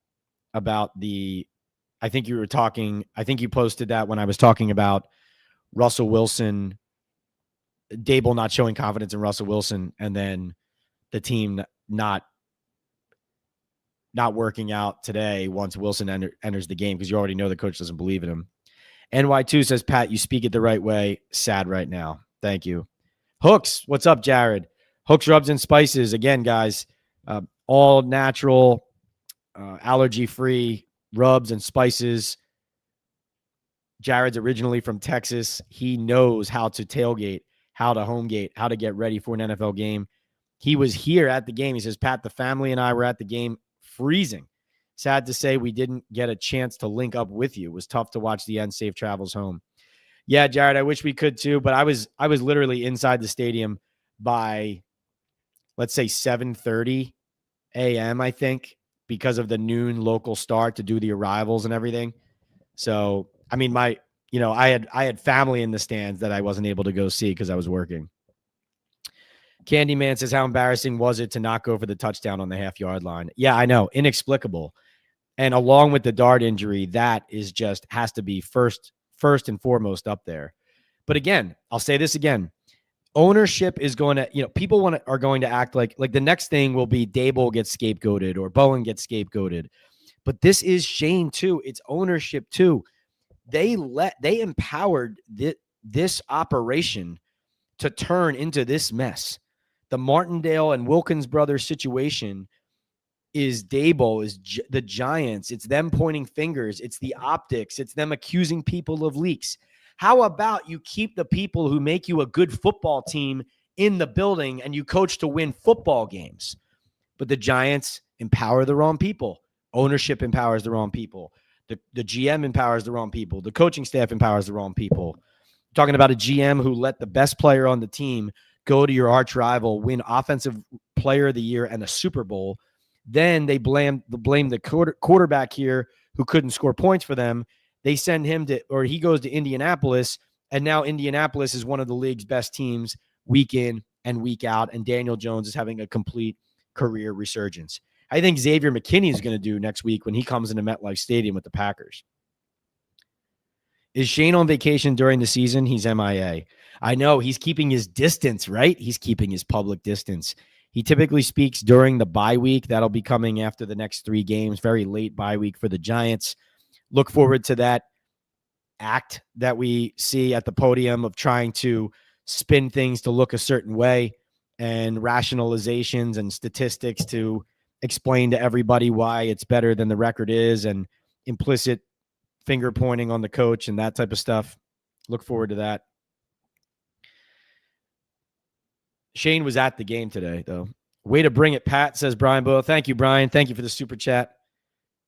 about I think you posted that when I was talking about Russell Wilson, Daboll not showing confidence in Russell Wilson, and then the team not not working out today once Wilson enters the game because you already know the coach doesn't believe in him. NY2 says, Pat, you speak it the right way. Sad right now. Thank you. Hooks, what's up, Jared? Hooks, Rubs, and Spices. Again, guys, all natural, allergy-free rubs and spices. Jared's originally from Texas. He knows how to tailgate, how to home gate, how to get ready for an NFL game. He was here at the game. He says, Pat, the family and I were at the game freezing. Sad to say we didn't get a chance to link up with you. It was tough to watch the end. Safe travels home. Yeah, Jared, I wish we could too, but I was literally inside the stadium by, let's say, 7:30 a.m., I think, because of the noon local start to do the arrivals and everything. So, I mean, I had family in the stands that I wasn't able to go see because I was working. Candyman says, how embarrassing was it to not go for the touchdown on the half-yard line? Yeah, I know. Inexplicable. And along with the Dart injury, that is just has to be first and foremost up there. But again, I'll say this again. Ownership is going to, people are going to act like the next thing will be Daboll gets scapegoated or Bowen gets scapegoated. But this is Shane too. It's ownership too. They empowered this operation to turn into this mess. The Martindale and Wilkins brothers situation is Daboll, is the Giants. It's them pointing fingers. It's the optics. It's them accusing people of leaks. How about you keep the people who make you a good football team in the building and you coach to win football games? But the Giants empower the wrong people. Ownership empowers the wrong people. The GM empowers the wrong people. The coaching staff empowers the wrong people. Talking about a GM who let the best player on the team go to your arch rival, win Offensive Player of the Year and a Super Bowl. Then they blame the quarterback here who couldn't score points for them. They send him he goes to Indianapolis, and now Indianapolis is one of the league's best teams week in and week out, and Daniel Jones is having a complete career resurgence. I think Xavier McKinney is going to do next week when he comes into MetLife Stadium with the Packers. Is Shane on vacation during the season? He's MIA. I know he's keeping his distance, right? He's keeping his public distance. He typically speaks during the bye week. That'll be coming after the next 3 games. Very late bye week for the Giants. Look forward to that act that we see at the podium of trying to spin things to look a certain way and rationalizations and statistics to explain to everybody why it's better than the record is and implicit finger pointing on the coach and that type of stuff. Look forward to that. Shane was at the game today, though. Way to bring it, Pat, says Brian Daboll. Thank you, Brian. Thank you for the super chat.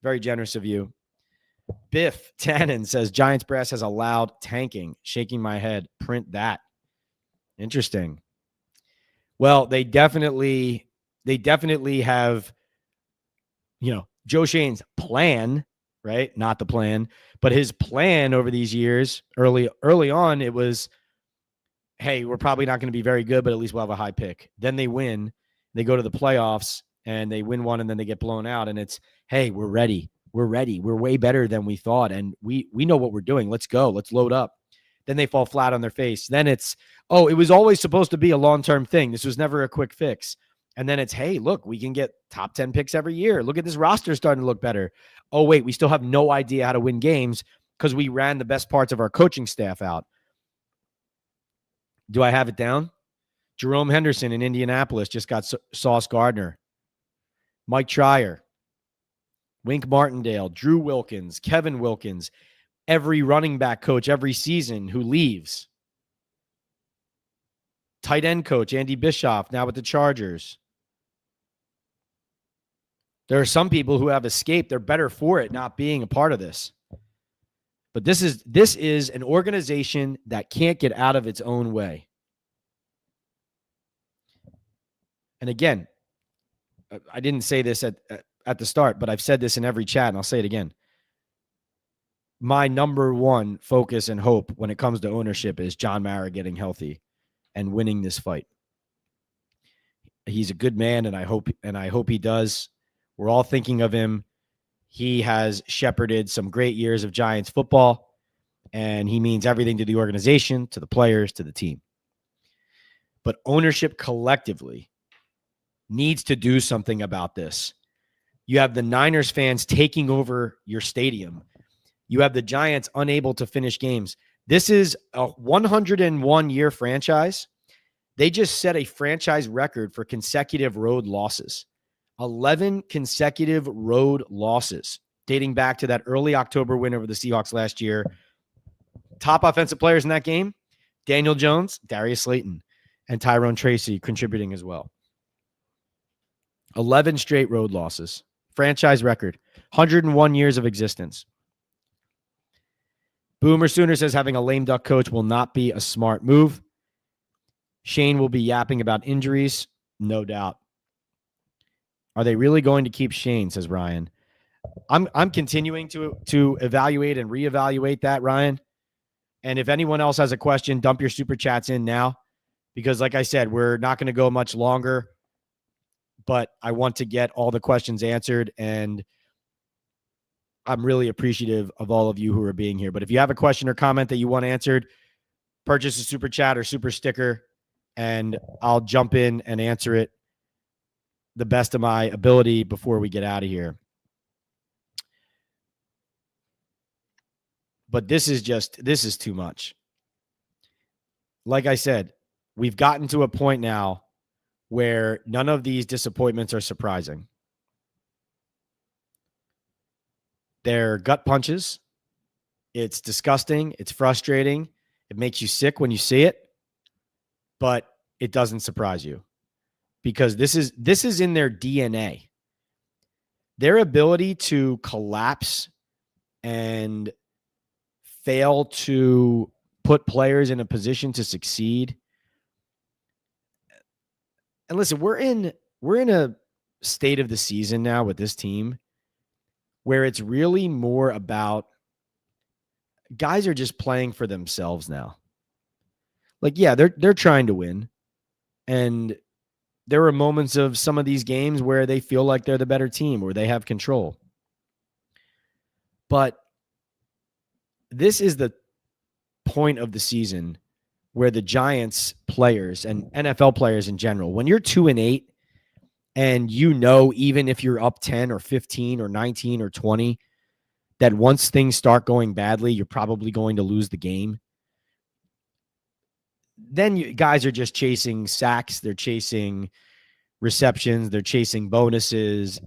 Very generous of you. Biff Tannen says, Giants brass has allowed tanking. Shaking my head. Print that. Interesting. Well, they definitely have, Joe Shane's plan, right? Not the plan, but his plan over these years, early on, it was, hey, we're probably not going to be very good, but at least we'll have a high pick. Then they win. They go to the playoffs and they win one and then they get blown out. And it's, hey, we're ready. We're ready. We're way better than we thought. And we know what we're doing. Let's go. Let's load up. Then they fall flat on their face. Then it's, oh, it was always supposed to be a long-term thing. This was never a quick fix. And then it's, hey, look, we can get top 10 picks every year. Look at this roster starting to look better. Oh, wait, we still have no idea how to win games because we ran the best parts of our coaching staff out. Do I have it down? Jerome Henderson in Indianapolis just got Sauce Gardner. Mike Trier. Wink Martindale. Drew Wilkins. Kevin Wilkins. Every running back coach every season who leaves. Tight end coach Andy Bischoff now with the Chargers. There are some people who have escaped. They're better for it not being a part of this. But this is an organization that can't get out of its own way. And again, I didn't say this at the start, but I've said this in every chat, and I'll say it again. My number one focus and hope when it comes to ownership is John Mara getting healthy and winning this fight. He's a good man, and I hope he does. We're all thinking of him. He has shepherded some great years of Giants football, and he means everything to the organization, to the players, to the team. But ownership collectively needs to do something about this. You have the Niners fans taking over your stadium. You have the Giants unable to finish games. This is a 101-year franchise. They just set a franchise record for consecutive road losses. 11 consecutive road losses, dating back to that early October win over the Seahawks last year. Top offensive players in that game, Daniel Jones, Darius Slayton, and Tyrone Tracy contributing as well. 11 straight road losses. Franchise record. 101 years of existence. Boomer Sooner says having a lame duck coach will not be a smart move. Shane will be yapping about injuries. No doubt. Are they really going to keep Shane, says Ryan. I'm continuing to evaluate and reevaluate that, Ryan. And if anyone else has a question, dump your super chats in now. Because like I said, we're not going to go much longer. But I want to get all the questions answered. And I'm really appreciative of all of you who are being here. But if you have a question or comment that you want answered, purchase a super chat or super sticker, and I'll jump in and answer it the best of my ability before we get out of here. But this is too much. Like I said, we've gotten to a point now where none of these disappointments are surprising. They're gut punches. It's disgusting. It's frustrating. It makes you sick when you see it, but it doesn't surprise you because this is in their DNA. Their ability to collapse and fail to put players in a position to succeed. And listen, we're in a state of the season now with this team where it's really more about guys are just playing for themselves now. Like, yeah, they're trying to win. And there are moments of some of these games where they feel like they're the better team or they have control. But this is the point of the season where the Giants players and NFL players in general, when you're 2-8 and even if you're up 10 or 15 or 19 or 20, that once things start going badly, you're probably going to lose the game. Then you guys are just chasing sacks. They're chasing receptions. They're chasing bonuses.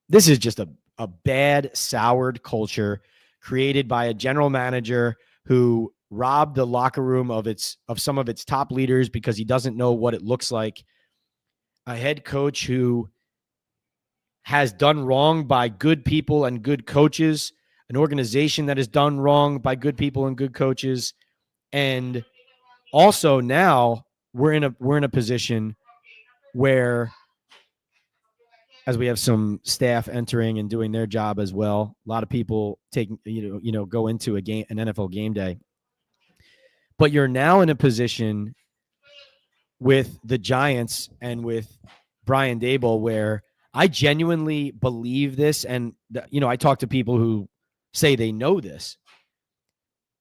This is just a bad, soured culture created by a general manager who robbed the locker room of some of its top leaders because he doesn't know what it looks like. A head coach who has done wrong by good people and good coaches, an organization that has done wrong by good people and good coaches. And also now we're in a position where, as we have some staff entering and doing their job as well, a lot of people go into an NFL game day. But you're now in a position with the Giants and with Brian Daboll where I genuinely believe this. And, I talk to people who say they know this.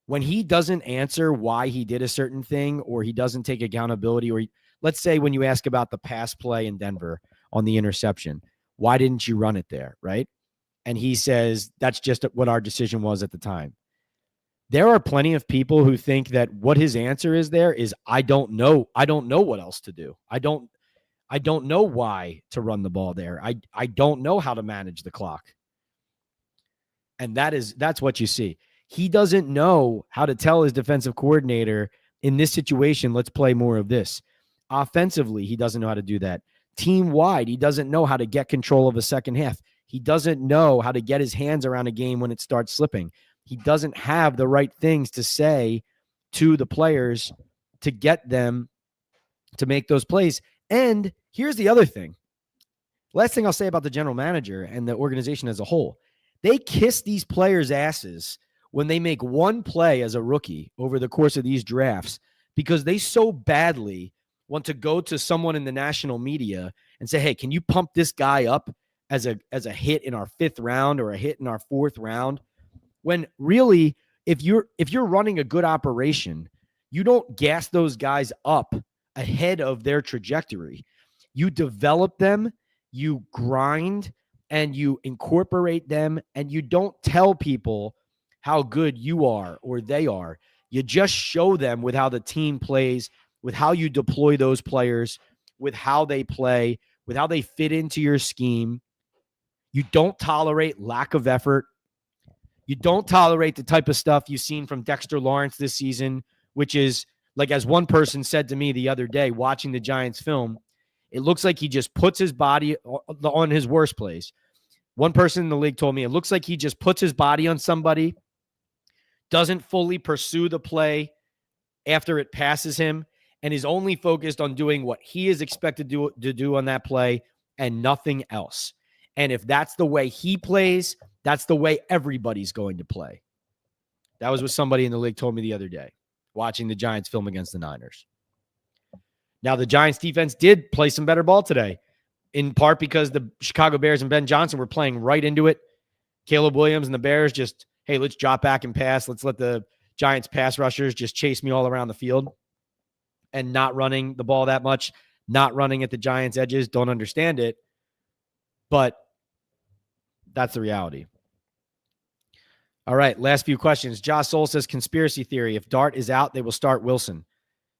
When he doesn't answer why he did a certain thing or he doesn't take accountability, or let's say when you ask about the pass play in Denver on the interception, why didn't you run it there, right? And he says, that's just what our decision was at the time. There are plenty of people who think that what his answer is there is, I don't know. I don't know what else to do. I don't know why to run the ball there. I don't know how to manage the clock. And that's what you see. He doesn't know how to tell his defensive coordinator, in this situation, let's play more of this. Offensively, he doesn't know how to do that. Team-wide, he doesn't know how to get control of a second half. He doesn't know how to get his hands around a game when it starts slipping. He doesn't have the right things to say to the players to get them to make those plays. And here's the other thing. Last thing I'll say about the general manager and the organization as a whole. They kiss these players' asses when they make one play as a rookie over the course of these drafts because they so badly want to go to someone in the national media and say, hey, can you pump this guy up as a hit in our 5th round or a hit in our 4th round? When really, if you're running a good operation, you don't gas those guys up ahead of their trajectory. You develop them, you grind, and you incorporate them, and you don't tell people how good you are or they are. You just show them with how the team plays, with how you deploy those players, with how they play, with how they fit into your scheme. You don't tolerate lack of effort. You don't tolerate the type of stuff you've seen from Dexter Lawrence this season, which is, like, as one person said to me the other day watching the Giants film, it looks like he just puts his body on his worst plays. One person in the league told me it looks like he just puts his body on somebody, doesn't fully pursue the play after it passes him, and is only focused on doing what he is expected to do on that play and nothing else. And if that's the way he plays, that's the way everybody's going to play. That was what somebody in the league told me the other day, watching the Giants film against the Niners. Now, the Giants defense did play some better ball today, in part because the Chicago Bears and Ben Johnson were playing right into it. Caleb Williams and the Bears just, hey, let's drop back and pass. Let's let the Giants pass rushers just chase me all around the field, and not running the ball that much, not running at the Giants' edges. Don't understand it, but that's the reality. All right, last few questions. Josh Soul says, conspiracy theory. If Dart is out, they will start Wilson.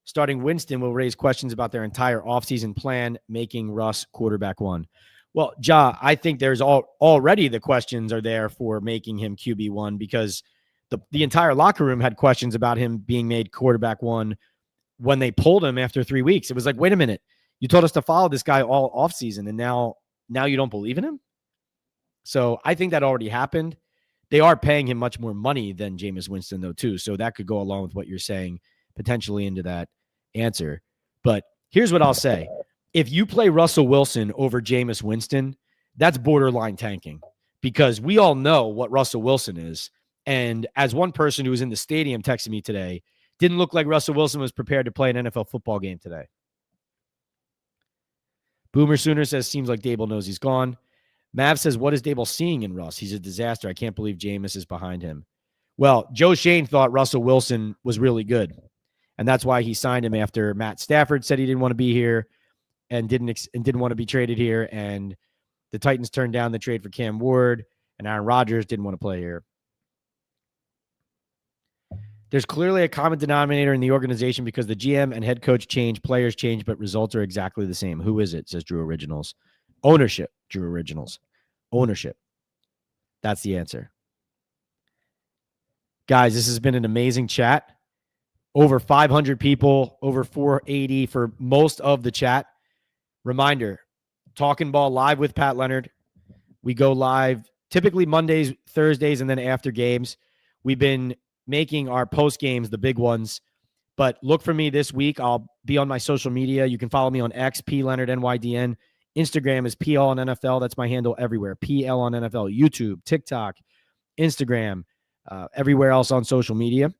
Starting Winston will raise questions about their entire offseason plan, making Russ quarterback one. Well, Ja, I think there's already the questions are there for making him QB1, because the entire locker room had questions about him being made quarterback one when they pulled him after 3 weeks. It was like, wait a minute, you told us to follow this guy all offseason, and now you don't believe in him? So I think that already happened. They are paying him much more money than Jameis Winston, though, too. So that could go along with what you're saying, potentially, into that answer. But here's what I'll say. If you play Russell Wilson over Jameis Winston, that's borderline tanking, because we all know what Russell Wilson is. And as one person who was in the stadium texted me today, didn't look like Russell Wilson was prepared to play an NFL football game today. Boomer Sooner says, seems like Daboll knows he's gone. Mav says, what is Daboll seeing in Russ? He's a disaster. I can't believe Jameis is behind him. Well, Joe Shane thought Russell Wilson was really good, and that's why he signed him after Matt Stafford said he didn't want to be here and didn't want to be traded here, and the Titans turned down the trade for Cam Ward, and Aaron Rodgers didn't want to play here. There's clearly a common denominator in the organization because the GM and head coach change, players change, but results are exactly the same. Who is it? Says Drew Originals. Ownership, Drew Originals. Ownership. That's the answer. Guys, this has been an amazing chat. Over 500 people, over 480 for most of the chat. Reminder, Talking Ball live with Pat Leonard. We go live typically Mondays, Thursdays, and then after games. We've been making our post games the big ones, but look for me this week. I'll be on my social media. You can follow me on X, P Leonard NYDN. Instagram is PL on NFL. That's my handle everywhere. PL on NFL. YouTube, TikTok, Instagram, everywhere else on social media.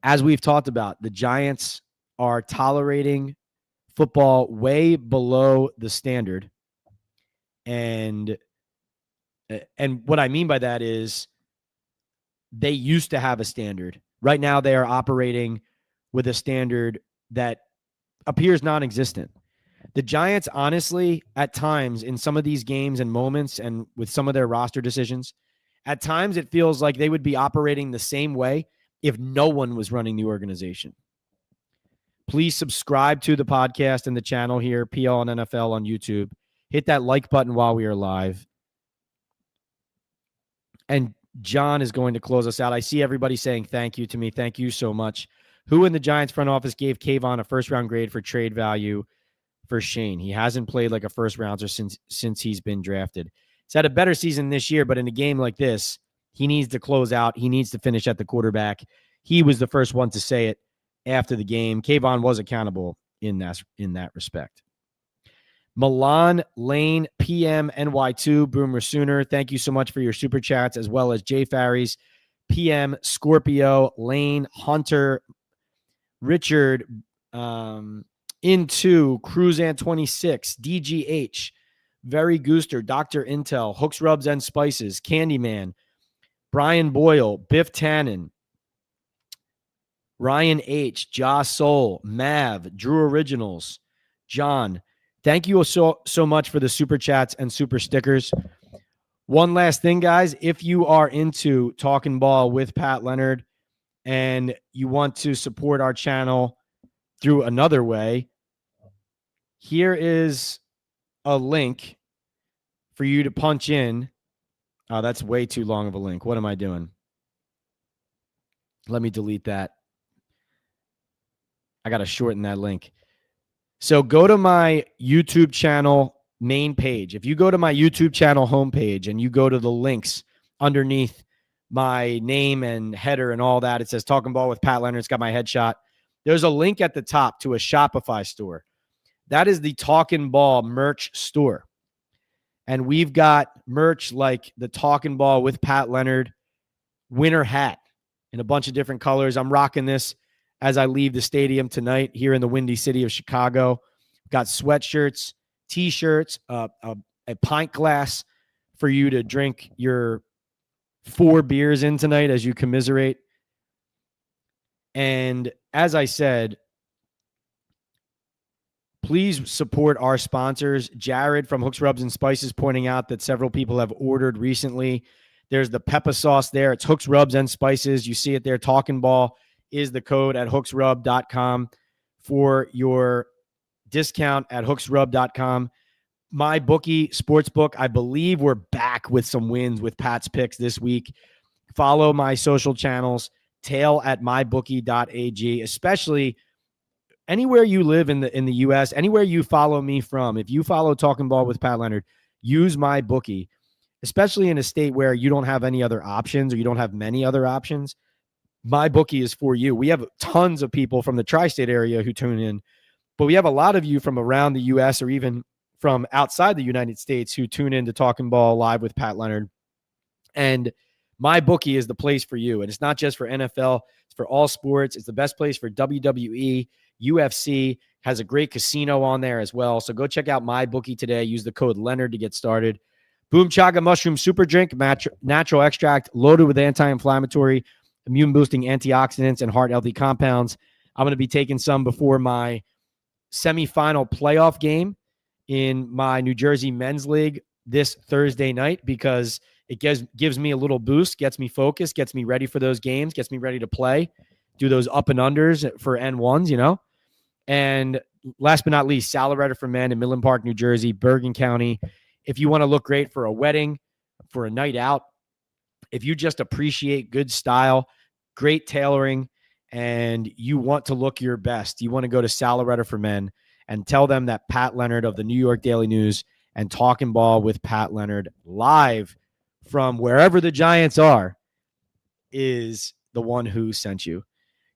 As we've talked about, the Giants are tolerating football way below the standard. And what I mean by that is they used to have a standard. Right now they are operating with a standard that appears non-existent. The Giants, honestly, at times in some of these games and moments and with some of their roster decisions, at times it feels like they would be operating the same way if no one was running the organization. Please subscribe to the podcast and the channel here, PL and NFL on YouTube. Hit that like button while we are live. And John is going to close us out. I see everybody saying thank you to me. Thank you so much. Who in the Giants front office gave Kayvon a first-round grade for trade value for Shane? He hasn't played like a first-rounder since he's been drafted. He's had a better season this year, but in a game like this, he needs to close out. He needs to finish at the quarterback. He was the first one to say it after the game. Kayvon was accountable in that respect. Milan Lane, PM NY2, Boomer Sooner. Thank you so much for your super chats, as well as Jay Farries, PM Scorpio, Lane, Hunter, Richard, Into, Cruzan26, DGH, Very Gooster, Dr. Intel, Hooks, Rubs, and Spices, Candyman, Brian Boyle, Biff Tannen, Ryan H., Josh Soul, Mav, Drew Originals, John, Thank you so much for the super chats and super stickers. One last thing, guys. If you are into Talking Ball with Pat Leonard and you want to support our channel through another way, here is a link for you to punch in. Oh, that's way too long of a link. What am I doing? Let me delete that. I got to shorten that link. So go to my YouTube channel main page. If you go to my YouTube channel homepage and you go to the links underneath my name and header and all that, it says Talking Ball with Pat Leonard. It's got my headshot. There's a link at the top to a Shopify store. That is the Talking Ball merch store. And we've got merch like the Talking Ball with Pat Leonard winter hat in a bunch of different colors. I'm rocking this as I leave the stadium tonight here in the windy city of Chicago. Got sweatshirts, T-shirts, a pint glass for you to drink your 4 beers in tonight as you commiserate. And as I said, please support our sponsors. Jared from Hooks, Rubs, and Spices pointing out that several people have ordered recently. There's the pepper sauce there. It's Hooks, Rubs, and Spices. You see it there. Talking Ball is the code at hooksrub.com for your discount at hooksrub.com. My bookie sportsbook, I believe we're back with some wins with Pat's picks this week. Follow my social channels, tail at mybookie.ag, especially anywhere you live in the U.S., anywhere you follow me from. If you follow Talking Ball with Pat Leonard, use my bookie, especially in a state where you don't have any other options or you don't have many other options. My bookie is for you. We have tons of people from the tri-state area who tune in, but we have a lot of you from around the U.S. or even from outside the United States who tune in to Talking Ball live with Pat Leonard. And my bookie is the place for you. And it's not just for NFL. It's for all sports. It's the best place for WWE, UFC, has a great casino on there as well. So go check out my bookie today. Use the code Leonard to get started. Boom Chaga Mushroom Super Drink, natural extract loaded with anti-inflammatory, immune-boosting antioxidants, and heart-healthy compounds. I'm going to be taking some before my semifinal playoff game in my New Jersey Men's League this Thursday night because it gives me a little boost, gets me focused, gets me ready for those games, gets me ready to play, do those up and unders for N1s, you know. And last but not least, Salad for Men in Midland Park, New Jersey, Bergen County. If you want to look great for a wedding, for a night out, if you just appreciate good style, great tailoring, and you want to look your best, you want to go to Salad for Men and tell them that Pat Leonard of the New York Daily News and Talking Ball with Pat Leonard live from wherever the Giants are is the one who sent you.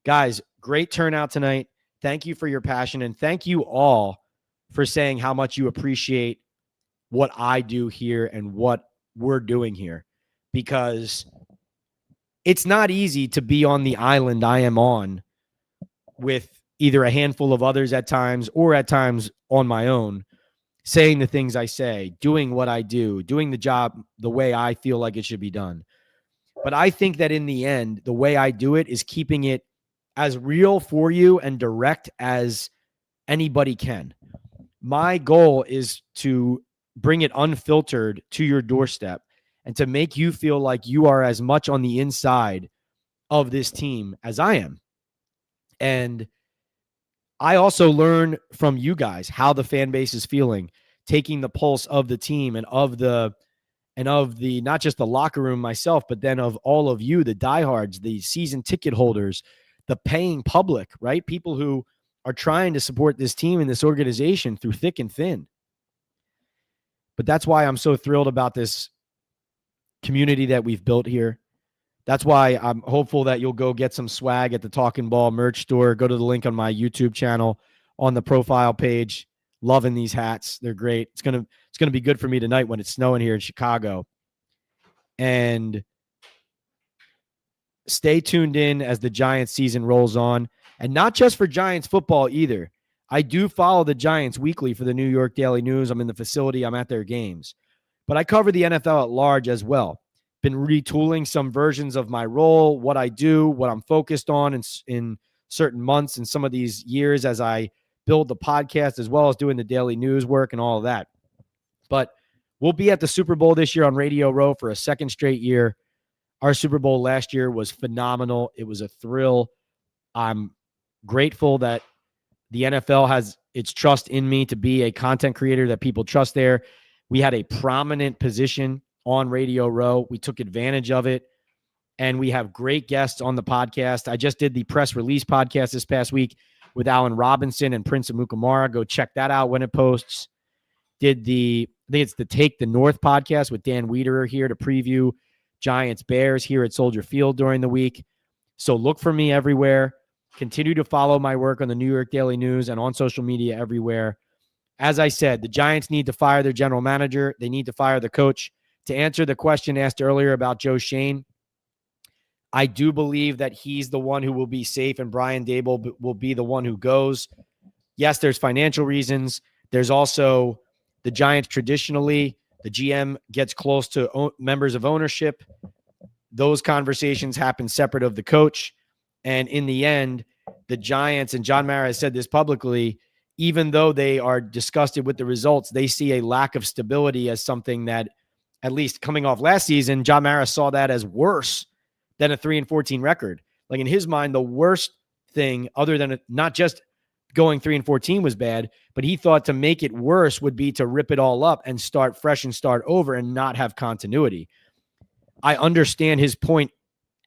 Guys, great turnout tonight. Thank you for your passion, and thank you all for saying how much you appreciate what I do here and what we're doing here, because it's not easy to be on the island I am on with either a handful of others at times or at times on my own, saying the things I say, doing what I do, doing the job the way I feel like it should be done. But I think that in the end, the way I do it is keeping it as real for you and direct as anybody can. My goal is to bring it unfiltered to your doorstep and to make you feel like you are as much on the inside of this team as I am. And I also learn from you guys how the fan base is feeling, taking the pulse of the team and of the not just the locker room myself, but then of all of you, the diehards, the season ticket holders, the paying public, right? People who are trying to support this team and this organization through thick and thin. But that's why I'm so thrilled about this community that we've built here. That's why I'm hopeful that you'll go get some swag at the Talking Ball merch store. Go to the link on my YouTube channel on the profile page. Loving these hats. They're great. It's gonna be good for me tonight when it's snowing here in Chicago. And stay tuned in as the Giants season rolls on. And not just for Giants football either. I do follow the Giants weekly for the New York Daily News. I'm in the facility. I'm at their games. But I cover the NFL at large as well. Been retooling some versions of my role, what I do, what I'm focused on in certain months and some of these years as I build the podcast as well as doing the daily news work and all of that. But we'll be at the Super Bowl this year on Radio Row for a second straight year. Our Super Bowl last year was phenomenal. It was a thrill. I'm grateful that the NFL has its trust in me to be a content creator that people trust there. We had a prominent position on Radio Row. We took advantage of it, and we have great guests on the podcast. I just did the press release podcast this past week with Allen Robinson and Prince Amukamara. Go check that out when it posts. I think it's the Take the North podcast with Dan Wiederer here to preview Giants Bears here at Soldier Field during the week. So look for me everywhere. Continue to follow my work on the New York Daily News and on social media everywhere. As I said, the Giants need to fire their general manager. They need to fire the coach. To answer the question asked earlier about Joe Schoen, I do believe that he's the one who will be safe and Brian Daboll will be the one who goes. Yes, there's financial reasons. There's also the Giants traditionally, the GM gets close to members of ownership. Those conversations happen separate of the coach. And in the end, the Giants, and John Mara has said this publicly, even though they are disgusted with the results, they see a lack of stability as something that, at least coming off last season, John Mara saw that as worse than a 3-14 record. Like in his mind, the worst thing, other than not just going 3-14 was bad, but he thought to make it worse would be to rip it all up and start fresh and start over and not have continuity. I understand his point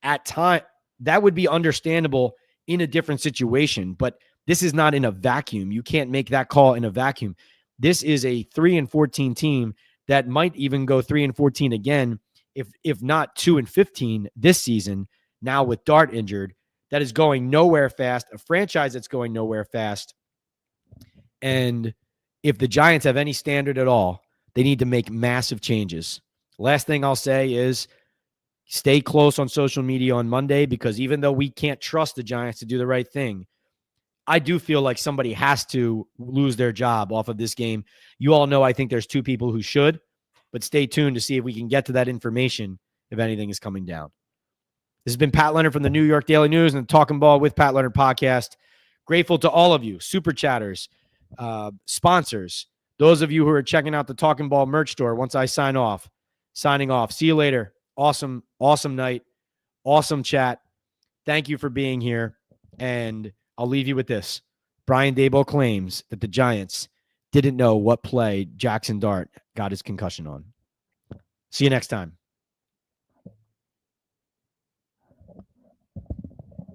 at time. That would be understandable in a different situation, but this is not in a vacuum. You can't make that call in a vacuum. This is a 3-14 team that might even go 3-14 again, if not 2-15 this season, now with Dart injured, that is going nowhere fast, a franchise that's going nowhere fast. And if the Giants have any standard at all, they need to make massive changes. Last thing I'll say is stay close on social media on Monday, because even though we can't trust the Giants to do the right thing, I do feel like somebody has to lose their job off of this game. You all know I think there's two people who should, but stay tuned to see if we can get to that information if anything is coming down. This has been Pat Leonard from the New York Daily News and the Talking Ball with Pat Leonard podcast. Grateful to all of you, super chatters, sponsors, those of you who are checking out the Talking Ball merch store once I signing off. See you later. Awesome night. Awesome chat. Thank you for being here. And I'll leave you with this. Brian Daboll claims that the Giants didn't know what play Jaxson Dart got his concussion on. See you next time.